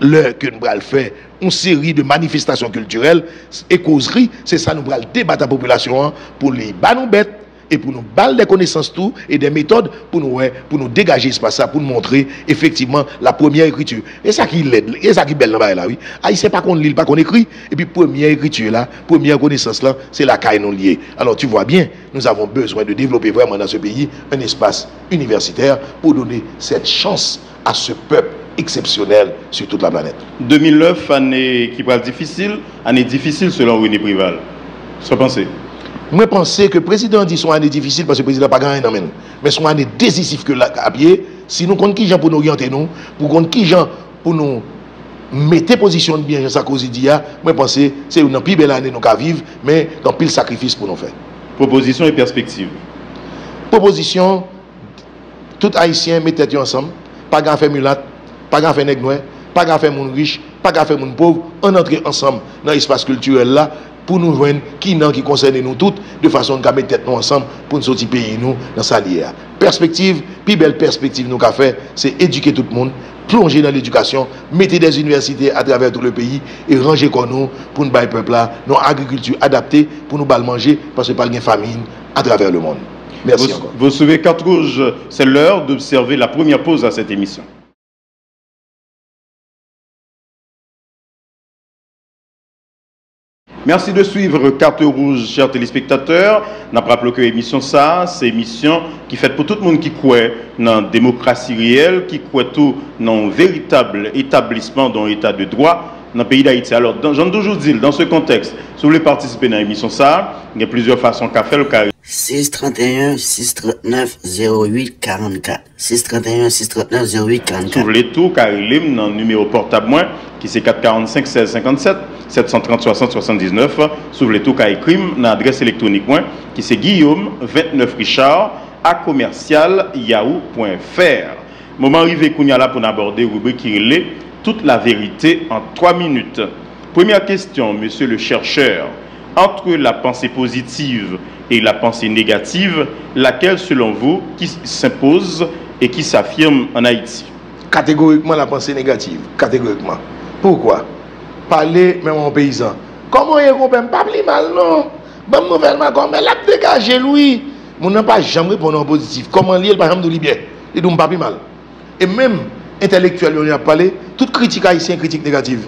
l'heure que nous allons faire une série de manifestations culturelles et causeries, c'est ça nous allons débattre la population pour les nous bêtes et pour nous baller des connaissances tout et des méthodes pour nous dégager ce passage, pour nous montrer effectivement la première écriture. Et ça qui l'aide, et ça qui est belle là, oui. Ah, il sait pas qu'on lit, pas qu'on écrit. Et puis première écriture là, première connaissance là, c'est la caille non liée. Alors tu vois bien, nous avons besoin de développer vraiment dans ce pays un espace universitaire pour donner cette chance à ce peuple exceptionnel sur toute la planète. 2009, année qui va difficile selon René Prival. Ça pensez? Moi, je pense que le président dit son année difficile parce que le président n'a pas gagné dans mais son année décisive que à pied, si nous comptons qui gens pour nous orienter nous, pour compter qui gens pour nous mettre position de bien, ça cause dit, moi je pense que c'est une plus belle année nous qu'à vivre, mais dans pile sacrifice pour nous faire. Proposition et perspective. Proposition, tout haïtien met tête ensemble, pas qu'à faire mulâtre, pas qu'à faire nègre noir, pas qu'à faire moun riche, pas qu'à faire moun pauvre, on entre ensemble dans l'espace culturel là. Pour nous joindre qui concerne nous toutes, de façon qu'à mettre tête nous ensemble pour nous sortir pays nous dans sa lière. Perspective, plus belle perspective nous qu'a fait, c'est éduquer tout le monde, plonger dans l'éducation, mettre des universités à travers tout le pays et ranger comme nous pour nous bailler peuple là, nos agriculture adaptée pour nous bal manger parce que pas de famine à travers le monde. Merci encore. Vous suivez Carte Rouge, c'est l'heure d'observer la première pause à cette émission. Merci de suivre Carte Rouge, chers téléspectateurs. N'a pas rappelé que l'émission ça, c'est une émission qui fait pour tout le monde qui croit dans la démocratie réelle, qui croit tout dans un véritable établissement, dans l'état de droit dans le pays d'Haïti. Alors, j'en toujours dit, dans ce contexte, si vous voulez participer dans l'émission ça, il y a plusieurs façons qu'à faire le carré. 631 639 08 44 631 639 08 44. Sur les tours, Karim, dans le numéro portable moins, qui c'est 445 16 57 730 60 79. Sur les tours, Karim, dans l'adresse électronique moins, qui c'est Guillaume 29 Richard à commercial yahoo.fr. Moment arrivé qu'on y a là pour aborder rubrique qui relève toute la vérité en 3 minutes. Première question, monsieur le chercheur. Entre la pensée positive et la pensée négative, laquelle, selon vous, qui s'impose et qui s'affirme en Haïti? Catégoriquement, la pensée négative. Catégoriquement. Pourquoi? Parler même en paysan. Comment il ne peut pas plus mal, non? Bonne nouvelle, mais l'a dégagé, lui. Mon n'a pas jamais répondu en positif. Comment lire, par exemple, de bien? Il ne pas plus mal. Et même, intellectuel, on a parlé, toute critique haïtienne, critique négative.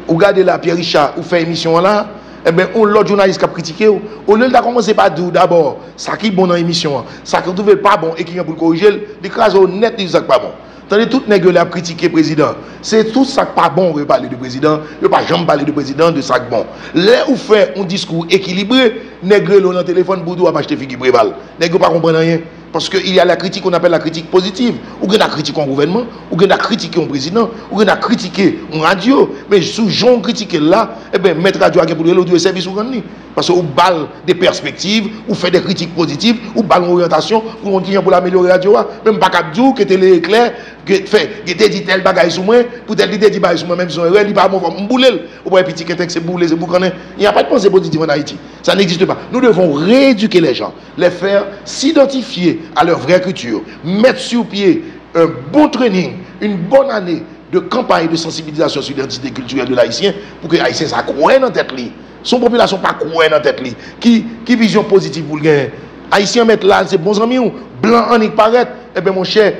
Vous regardez la Pierre Richard, ou fait émission là, eh bien, l'autre journaliste qui a critiqué, au lieu de commencer par dire d'abord, ça qui est bon dans l'émission, ça qui ne pas bon et qui est pour le corriger, l'écrase au net, dit ça qui pas bon. Tandis que tout le monde a critiqué le président. C'est tout ça qui pas bon de parler du président, ne pas jamais parler du président de ça qui bon. Là où fait un discours équilibré, nègre dans le téléphone pour nous acheter figure préval. Nègre pas comprendre rien. Parce qu'il y a la critique qu'on appelle la critique positive. Ou qu'on a critiqué un gouvernement, ou qu'on a critiqué un président, ou qu'on a critiqué une radio. Mais sous Jean critiqué là, eh bien, mettre radio à pour le service ou parce qu'on balle des perspectives, ou fait des critiques positives, ou balle une orientation pour l'améliorer la radio. Même pas qu'à dire que télé éclair, que fait, que dit tel bagage sur moi, pour tel dit bagage sur moi, même si on est pas bon, on boule. Ou pas petit texte, c'est boule, c'est boucané. Il n'y a pas de pensée positive en Haïti. Ça n'existe pas. Nous devons rééduquer les gens, les faire s'identifier à leur vraie culture, mettre sur pied un bon training, une bonne année de campagne de sensibilisation sur l'identité culturelle de l'haïtien pour que l'haïtien ça croit dans tête li. Son population pas croit dans tête li. Qui vision positive pour le gagner. Haïtien mettre là, c'est bons amis ou blanc en y paraît. Eh bien mon cher,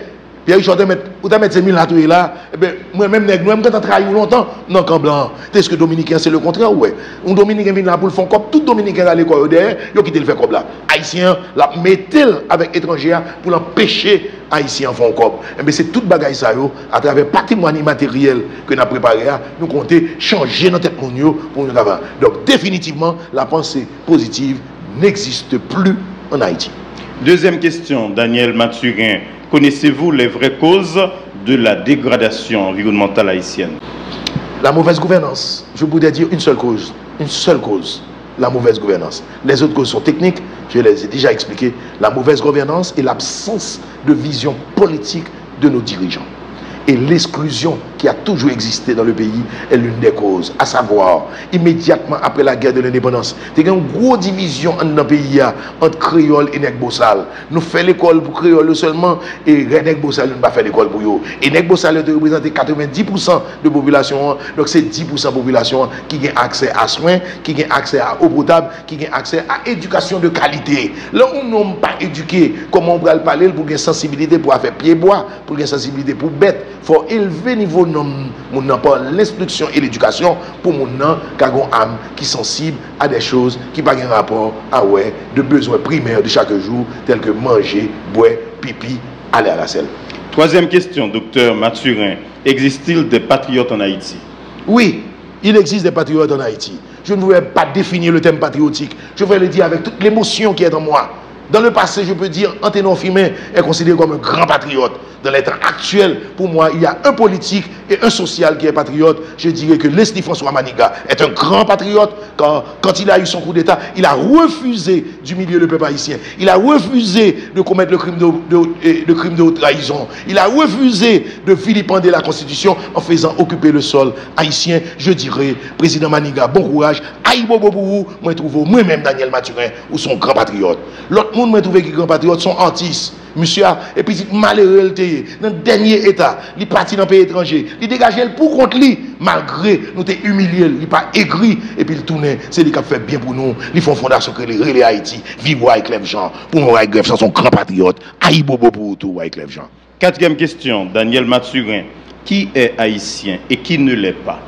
Pierre-Richard, vous avez mis ces 1000 là, et bien, moi-même, nous-mêmes, quand on travaille longtemps, non, quand blanc. Est-ce que Dominicain, c'est le contraire, ouais? Un Dominicain vient là pour le faire comme tout Dominicain à l'école derrière, il a quitté le faire comme là. Haïtien, la mettez avec étranger pour l'empêcher Haïtien faire comme. Et bien, c'est toute bagaille ça, à travers le patrimoine immatériel que nous avons préparé, nous comptons changer notre tête pour nous travailler. Donc, définitivement, la pensée positive n'existe plus en Haïti. Deuxième question, Daniel Mathurin. Connaissez-vous les vraies causes de la dégradation environnementale haïtienne? La mauvaise gouvernance. Je voudrais dire une seule cause. Une seule cause. La mauvaise gouvernance. Les autres causes sont techniques. Je les ai déjà expliquées. La mauvaise gouvernance et l'absence de vision politique de nos dirigeants. Et l'exclusion qui a toujours existé dans le pays est l'une des causes. À savoir, immédiatement après la guerre de l'indépendance, il y a une grosse division dans le pays entre créole et nèg bossal. Nous faisons l'école pour créole seulement et nèg bossal ne pas faire l'école pour eux. Et nèg bossal représente 90% de la population. Donc c'est 10% de la population qui a accès à soins, qui a accès à eau potable, qui a accès à éducation de qualité. Là où nous ne sommes pas éduqués, comment on va parler pour avoir sensibilité pour faire pied bois, pour avoir sensibilité pour bête. Il faut élever le niveau de l'instruction et l'éducation pour mon qui a une âme qui est sensible à des choses qui n'ont pas un rapport à de besoins primaires de chaque jour, tels que manger, boire, pipi, aller à la selle. Troisième question, docteur Mathurin. Existe-t-il des patriotes en Haïti? Oui, il existe des patriotes en Haïti. Je ne voulais pas définir le thème patriotique. Je vais le dire avec toute l'émotion qui est en moi. Dans le passé, je peux dire, Anténon Fimin est considéré comme un grand patriote. Dans l'état actuel, pour moi, il y a un politique et un social qui est patriote. Je dirais que Leslie François Maniga est un grand patriote. Quand il a eu son coup d'État, il a refusé d'humilier le peuple haïtien. Il a refusé de commettre le crime de haute trahison. Il a refusé de vilipender la Constitution en faisant occuper le sol haïtien. Je dirais, président Maniga, bon courage. Aïe bobo pour vous, moi je trouve moi-même Daniel Mathurin ou son grand patriote. L'autre monde moi trouve que grand patriote sont artistes. Monsieur et puis malheureux dans le dernier état, il est parti dans le pays étranger, il dégage pour contre lui malgré nous t'es humilié, il n'est pas aigri et puis il tourne, c'est lui qui a fait bien pour nous. Ils font fondation que les relais Haïti, vivre avec Clève Jean. Pour moi avec Clève Jean son grand patriote. Aïe bobo pour tout avec Clève Jean. Quatrième question, Daniel Mathurin. Qui est haïtien et qui ne l'est pas?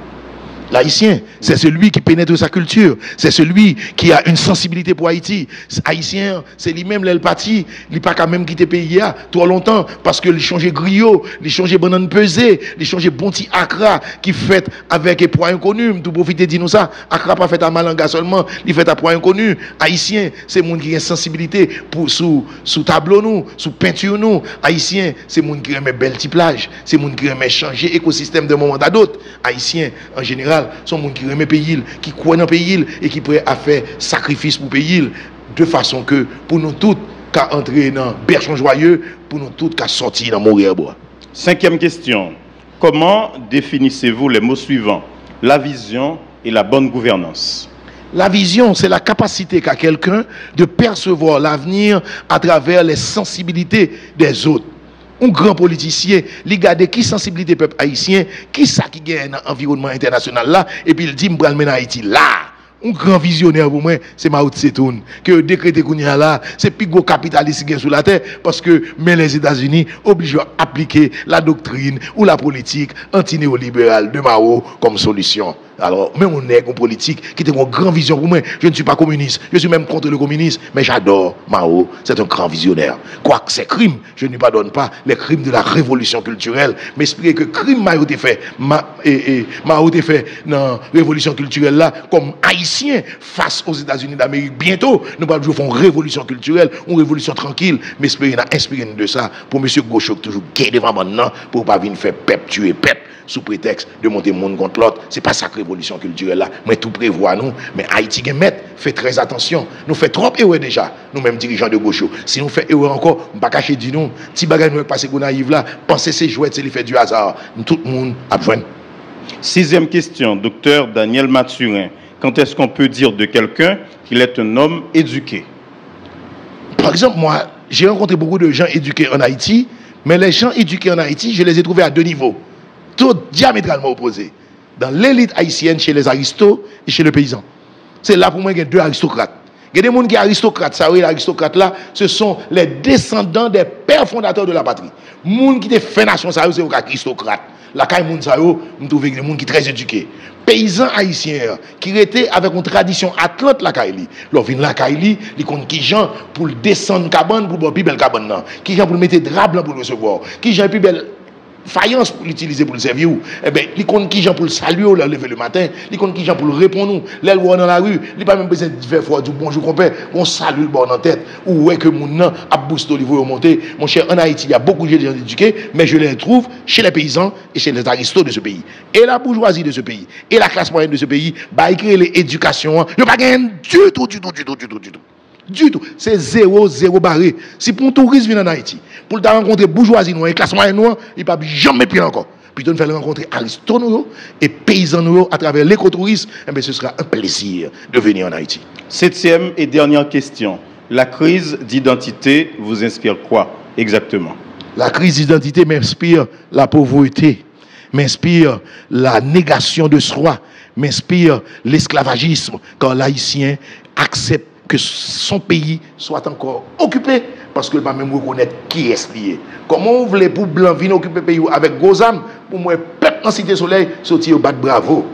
L'haïtien, c'est celui qui pénètre sa culture, c'est celui qui a une sensibilité pour Haïti. Haïtien, c'est lui-même l'Elpati, il n'a pas quand même quitté le pays trop longtemps parce qu'il changeait griot, il changeait banane pesée, il changeait bon petit Accra qui fait avec un poids inconnu. Tout profiter de nous ça, Accra pas fait à Malanga seulement, il fait à poids inconnu. Haïtien, c'est monde qui a une sensibilité pour sous tableau nous, sous peinture nous. Haïtien, c'est monde qui aime belle plage, c'est monde qui aime changer écosystème de moment à d'autres. Haïtien, en général, sont gens qui aiment le pays, qui croient dans le pays et qui prêts à faire sacrifice pour le pays, de façon que pour nous tous, qu'à entrer dans Berchon Joyeux, pour nous tous, qu'à sortir dans Montréal-Bois. Cinquième question. Comment définissez-vous les mots suivants? La vision et la bonne gouvernance. La vision, c'est la capacité qu'a quelqu'un de percevoir l'avenir à travers les sensibilités des autres. Un grand politicien, il regarde qui sensibilité peuple haïtien, qui ça qui gagne dans l'environnement international là, et puis il dit, m'bral men Haïti là. Un grand visionnaire pour moi, c'est Mao Tse-tung. Que décréter qu'on y a là, c'est plus gros capitaliste qui est sur la terre, parce que mais les États-Unis obligent à appliquer la doctrine ou la politique anti-néolibérale de Mao comme solution. Alors, même on est un politique qui a une grande vision pour moi. Je ne suis pas communiste, je suis même contre le communisme, mais j'adore Mao, c'est un grand visionnaire. Quoique ces crimes, je ne pardonne pas les crimes de la révolution culturelle, mais expliquer que crime Mao a fait, Mao a fait dans la révolution culturelle là, comme haïtien face aux États-Unis d'Amérique. Bientôt, nous ne pouvons pas faire une révolution culturelle, une révolution tranquille, mais inspirer de ça pour M. Gaucho toujours gagner devant maintenant, pour ne pas venir faire pep, tuer pep, sous prétexte de monter le monde contre l'autre. Ce n'est pas ça que révolution culturelle là, mais tout prévoit nous. Mais Haïti fait très attention. Nous fait trop erreur déjà, nous-mêmes dirigeants de Gaucho. Si nous faisons erreur encore, nous ne pas cacher du nous. Si bagage nous passer qu'on arrive là, penser ces jouets, c'est l'effet du hasard. Tout le monde a besoin. Sixième question, docteur Daniel Mathurin. Quand est-ce qu'on peut dire de quelqu'un qu'il est un homme éduqué? Par exemple, moi, j'ai rencontré beaucoup de gens éduqués en Haïti, mais les gens éduqués en Haïti, je les ai trouvés à deux niveaux, tout diamétralement opposés. Dans l'élite haïtienne, chez les aristos et chez le paysan. C'est là pour moi qu'il y a deux aristocrates. Il y a des gens qui sont aristocrates, ça oui, les aristocrates là, ce sont les descendants des pères père fondateur de la patrie. Moun qui te fait nation, ça c'est un aristocrate. La caille moun sa yo, me trouve des moun qui très éduqué. Paysans haïtiens qui étaient avec une tradition atlante la caille li. Leur vin la caille li, li compte qui gens pour descendre cabane pour boire plus belle cabane nan. Qui gens pour mettre drap blanc pour le recevoir. Qui gens plus belle faïence pour l'utiliser pour le servir. Eh bien, il compte qui gens pour le saluer ou le lever le matin, il compte qui gens pour le répondre nous. Là où on dans la rue, il pas même besoin de faire fois du bonjour compère, on salue le bord en tête ou ouais que moun nan a booster au niveau monter. Mon cher, en Haïti, il y a beaucoup de gens éduqués, mais je les trouve chez les paysans et chez les aristos de ce pays. Et la bourgeoisie de ce pays et la classe moyenne de ce pays, bah écrire l'éducation, il pas gagne du tout. Du tout. C'est zéro barré. Si pour un touriste vient en Haïti, pour le rencontrer bourgeoisie noire et classe moyenne noire, il ne peut jamais pied encore. Plutôt de faire rencontrer aristotes et paysans à travers l'écotourisme, eh ce sera un plaisir de venir en Haïti. 7e et dernière question. La crise d'identité vous inspire quoi exactement? La crise d'identité m'inspire la pauvreté, m'inspire la négation de soi, m'inspire l'esclavagisme quand l'Haïtien accepte que son pays soit encore occupé parce que pas même reconnaître qui est lié. Comment vous voulez pour blanc venir occuper le pays avec gros âmes pour moi peuple en cité soleil sortir au bas de bravo.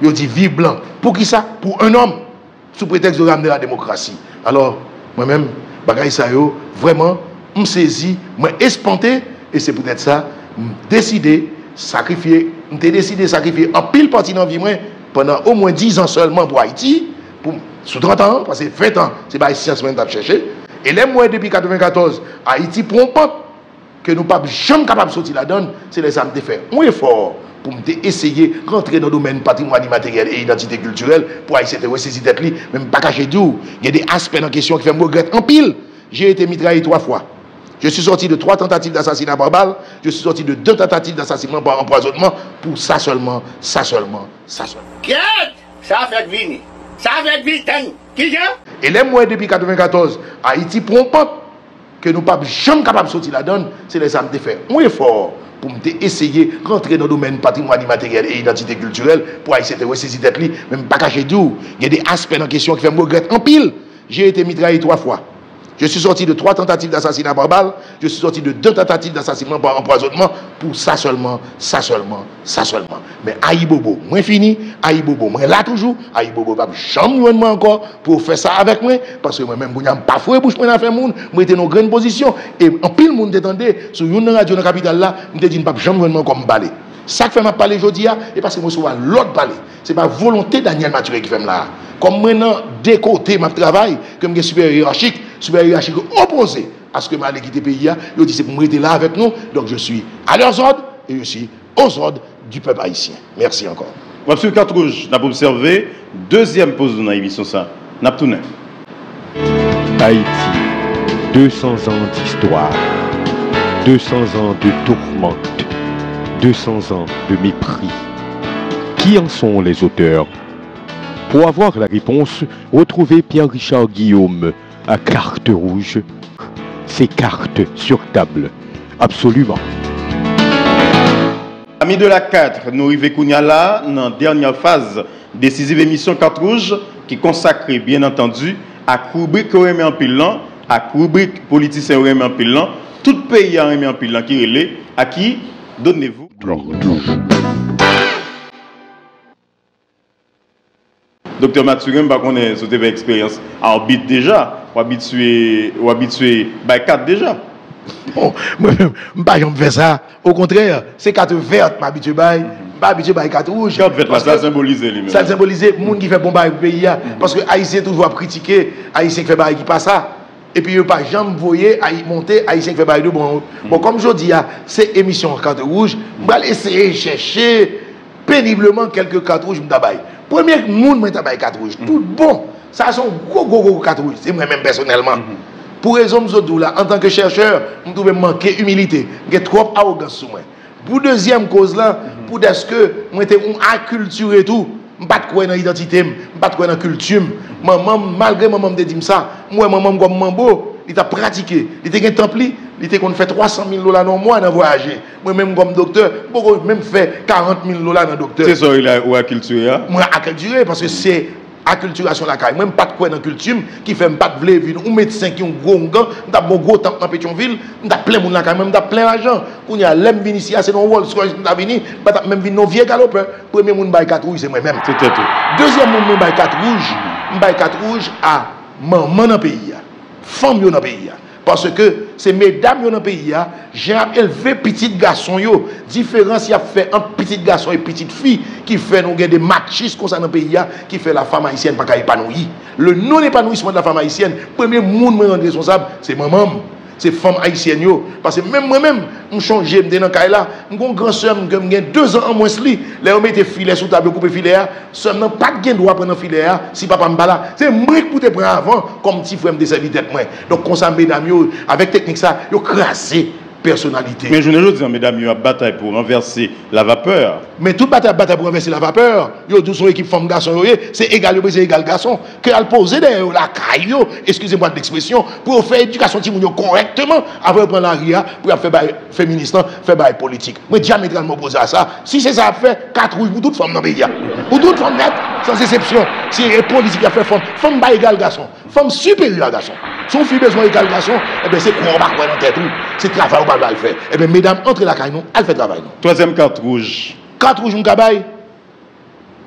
Yo dit vive blanc. Pour qui ça? Pour un homme sous prétexte de ramener la démocratie. Alors moi-même bagay ça yo vraiment me saisi, me espanté et c'est peut-être ça décidé sacrifier, décidé sacrifier en pile partie dans vie moi pendant au moins 10 ans seulement pour Haïti. Pour, sous 30 ans, parce que 20 ans, c'est pas science même d'ap chercher. Et les mois depuis 1994, Haïti prend pas que nous pas jamais capable de sortir la donne, c'est les âmes de faire un effort pour essayer de rentrer dans le domaine patrimoine immatériel et identité culturelle pour essayer de ressaisir tête li, même pas cacher tout. Il y a des aspects dans la question qui fait me regretter en pile. J'ai été mitraillé 3 fois. Je suis sorti de 3 tentatives d'assassinat par balle, je suis sorti de 2 tentatives d'assassinat par empoisonnement, pour ça seulement. Quiet! Ça fait vini. Ça fait vite, qui vient? Et les mois depuis 1994, Haïti prend pas que nous pas jamais capable de sortir la donne, c'est les âmes de faire un effort pour essayer de rentrer dans le domaine patrimoine immatériel et identité culturelle pour essayer de ressaisir tête li, même pas cacher tout. Il y a des aspects dans la question qui fait me regretter en pile. J'ai été mitraillé 3 fois. Je suis sorti de 3 tentatives d'assassinat par balle, je suis sorti de 2 tentatives d'assassinat par empoisonnement, pour ça seulement. Mais Aïbobo, moi fini, Aïbobo, moi là toujours, Aïbobo va jamais moi encore pour faire ça avec moi, parce que moi-même, je n'ai pas foué bouche pour faire monde, moi j'étais dans une grande position, et en pile monde t'entendait, sur une radio dans la capitale là, je me dis, pas jamais moi comme balai. Ça que fait ma parler aujourd'hui, et parce que moi, je suis l'autre parler. Ce n'est pas volonté Daniel Maturé qui fait là. Comme maintenant, des côtés, ma travail, comme je suis super hiérarchique opposé à ce que m'a quitté le pays, je dis c'est pour me rester là avec nous, donc je suis à leurs ordres et je suis aux ordres du peuple haïtien. Merci encore. Monsieur Cartrouge, n'a pas observé, 2e pause de l'émission ça. N'a pas tourné. Haïti, 200 ans d'histoire, 200 ans de tourmente, 200 ans de mépris. Qui en sont les auteurs? Pour avoir la réponse, retrouvez Pierre-Richard Guillaume à Carte Rouge. C'est cartes sur table. Absolument. Amis de la 4, nous arrivons là dans la dernière phase décisive émission Carte Rouge qui est consacrée bien entendu à rubrique remet en pilan, à rubrique politicien remet en pilan, tout pays a remet en pilan qui relève à qui donnez-vous. Docteur Mathurin, par contre, vous avez expérience en orbite déjà, ou habitué by 4 déjà. Bon, moi-même, je ne vais pas faire ça. Au contraire, c'est 4 vertes, je m'habitue by, pas habitué by 4 rouges. 4 vertes, là, ça symbolise lui-même. Ça symbolise le monde qui fait bon bail au pays. Parce que Haïtien toujours critiquer, Haïtien qui fait bail qui passe ça. Et puis, il n'y a pas jamais voyé à y monter, Haïtien qui fait bail de bon. Bon, comme je dis, c'est émission 4 rouges, je vais essayer de chercher péniblement quelques 4 rouges. Premier monde, je vais 4 rouges. Tout bon. Ça sont gros 4 rouges. C'est moi-même personnellement. Pour raison de là, en tant que chercheur, je trouve manquer humilité. J'ai trop arrogance sur moi. Pour deuxième cause là, pour est-ce que moi j'étais acculturé et tout, je ne pas de quoi dans l'identité, je ne pas de quoi dans la culture. Maman, malgré maman me dit ça, moi maman comme mambo, il a pratiqué, il était un temple, il était qu'on fait 300 000 $ dans le mois dans voyager. Moi même comme docteur, je même fait 40 000 $ dans docteur. C'est ça il a acculturé. Moi acculturé parce que c'est acculturation la caille. Moi, pas de quoi dans culture qui fait pas de vle vivre ou médecin qui ont gros gant, m'ta bon gros temps dans Pétionville, m'ta plein monde la caille, m'ta plein argent. Qu'on y a l'aime vini ici, c'est non Rolls Royce m'ta vini, pas même vini non vieux galopeur. Premier monde bail 4 rouges c'est moi même. C'était tout. Deuxième monde bail 4 rouges, bail 4 rouges à maman dans pays, femme yo dans pays. Parce que c'est mesdames dans le pays, j'ai élevé petit garçon, différence il y a fait entre petit garçon et petite fille qui fait des machistes comme ça dans le pays, qui fait la femme haïtienne pas épanouie. Le non-épanouissement de la femme haïtienne, premier monde responsable, c'est maman. C'est femme haïtienne yo parce que même moi-même on change m'dé dans caille là mon grand sœur qui a 2 ans en moins li là on mette filet sous table couper filet sœur n'a pas de droit prendre filet si papa m'pa là c'est moi qui pour te prendre avant comme petit frère me desservi tête moi donc comme ça mesdames yo avec technique ça yo crasé personnalité. Mais je ne veux dire, mesdames, il y a une bataille pour renverser la vapeur. Mais toute bataille pour renverser la vapeur, yo tous son équipe femme garçon, c'est égal, c'est égal garçon. Que elle pose derrière la caille, excusez-moi de l'expression, pour faire éducation correctement, avant de prendre la RIA, pour faire bail féministe, faire bail politique. Moi, diamétralement opposé à ça. Si c'est ça à faire, 4 rouges pour toutes femmes dans le pays. Pour toutes femmes nettes, sans exception. Si les politiques a fait femme bail égal garçon, femme supérieure à garçon. Son fille besoin égal garçon, eh bien c'est quoi on va quoi dans tête tout. C'est travail on va le faire. Eh bien mesdames, entrez la caille, elle fait travail. Troisième carte rouge. Carte rouge,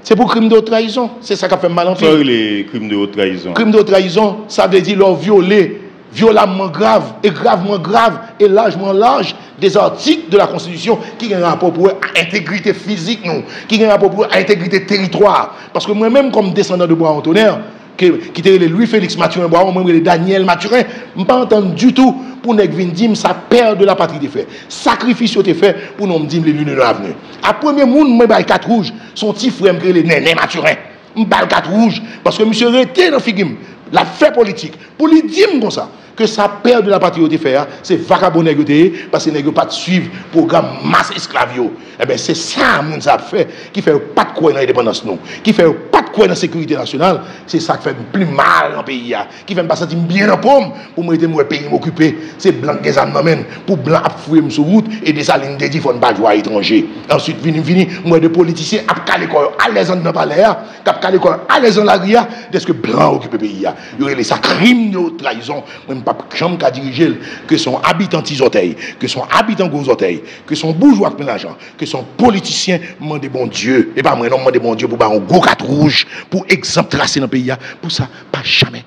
c'est pour crime de haute trahison. C'est ça qui a fait mal en fait. Les crimes de haute trahison. Crime de haute trahison, ça veut dire leur violer, violemment grave et gravement grave et largement large des articles de la Constitution qui ont un rapport pour l'intégrité physique, nous, qui ont un rapport pour l'intégrité territoire. Parce que moi-même, comme descendant de Bois-en-Tonnerre, qui était Louis-Félix Mathurin Bois, moi Daniel Mathurin, je ne pas entendre du tout pour nous dire ça perd de la patrie des faits. Sacrifice été fait pour nous dire les lunes de l'avenir. À premier monde, moi je 4 rouges, son petit frère me les Néné Mathurin. Je 4 rouges parce que monsieur était dans figim la fait politique pour lui dire comme ça que ça perd de la patrie des faits, c'est vagabond négocié parce que n'est pas de suivre programme masse esclavio. Eh bien c'est ça moun ça fait qui fait pas de quoi dans l'indépendance nous, qui fait pas de quoi dans la sécurité nationale, c'est ça qui fait plus mal dans le pays, qui fait me pas sentir bien en pomme pour moi mon pays m'occuper, c'est blanc des âmes m'amène pour blanc à fouiller sur route et des salines de font pas jouer à étranger. Ensuite vini moi des politiciens à caler quoi à l'aise dans palais, à caler quoi à l'aise dans la ria, est-ce que blanc occupe le pays, il y aurait les crimes de trahison, même pas chambre qu'à diriger, que son habitant Tisoteil, que son habitant Gros-Oteil, que son bourgeois plein d'argent, que son politicien demande bon Dieu, et pas moi non demande bon Dieu pour un gros 4 rouge, pour exemple tracer dans le pays, pour ça, pas jamais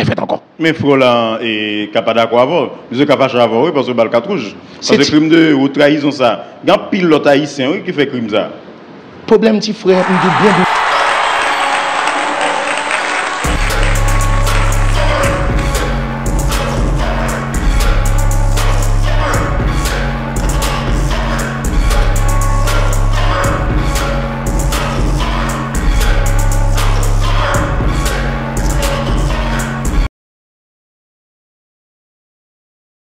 fait encore. Mais Froland est capable d'accord avant, monsieur capable d'avoir parce que le 4 rouge, parce que crime de haute trahison ça, il y a un pilote haïtien qui fait crime ça. Problème petit frère, on dit bien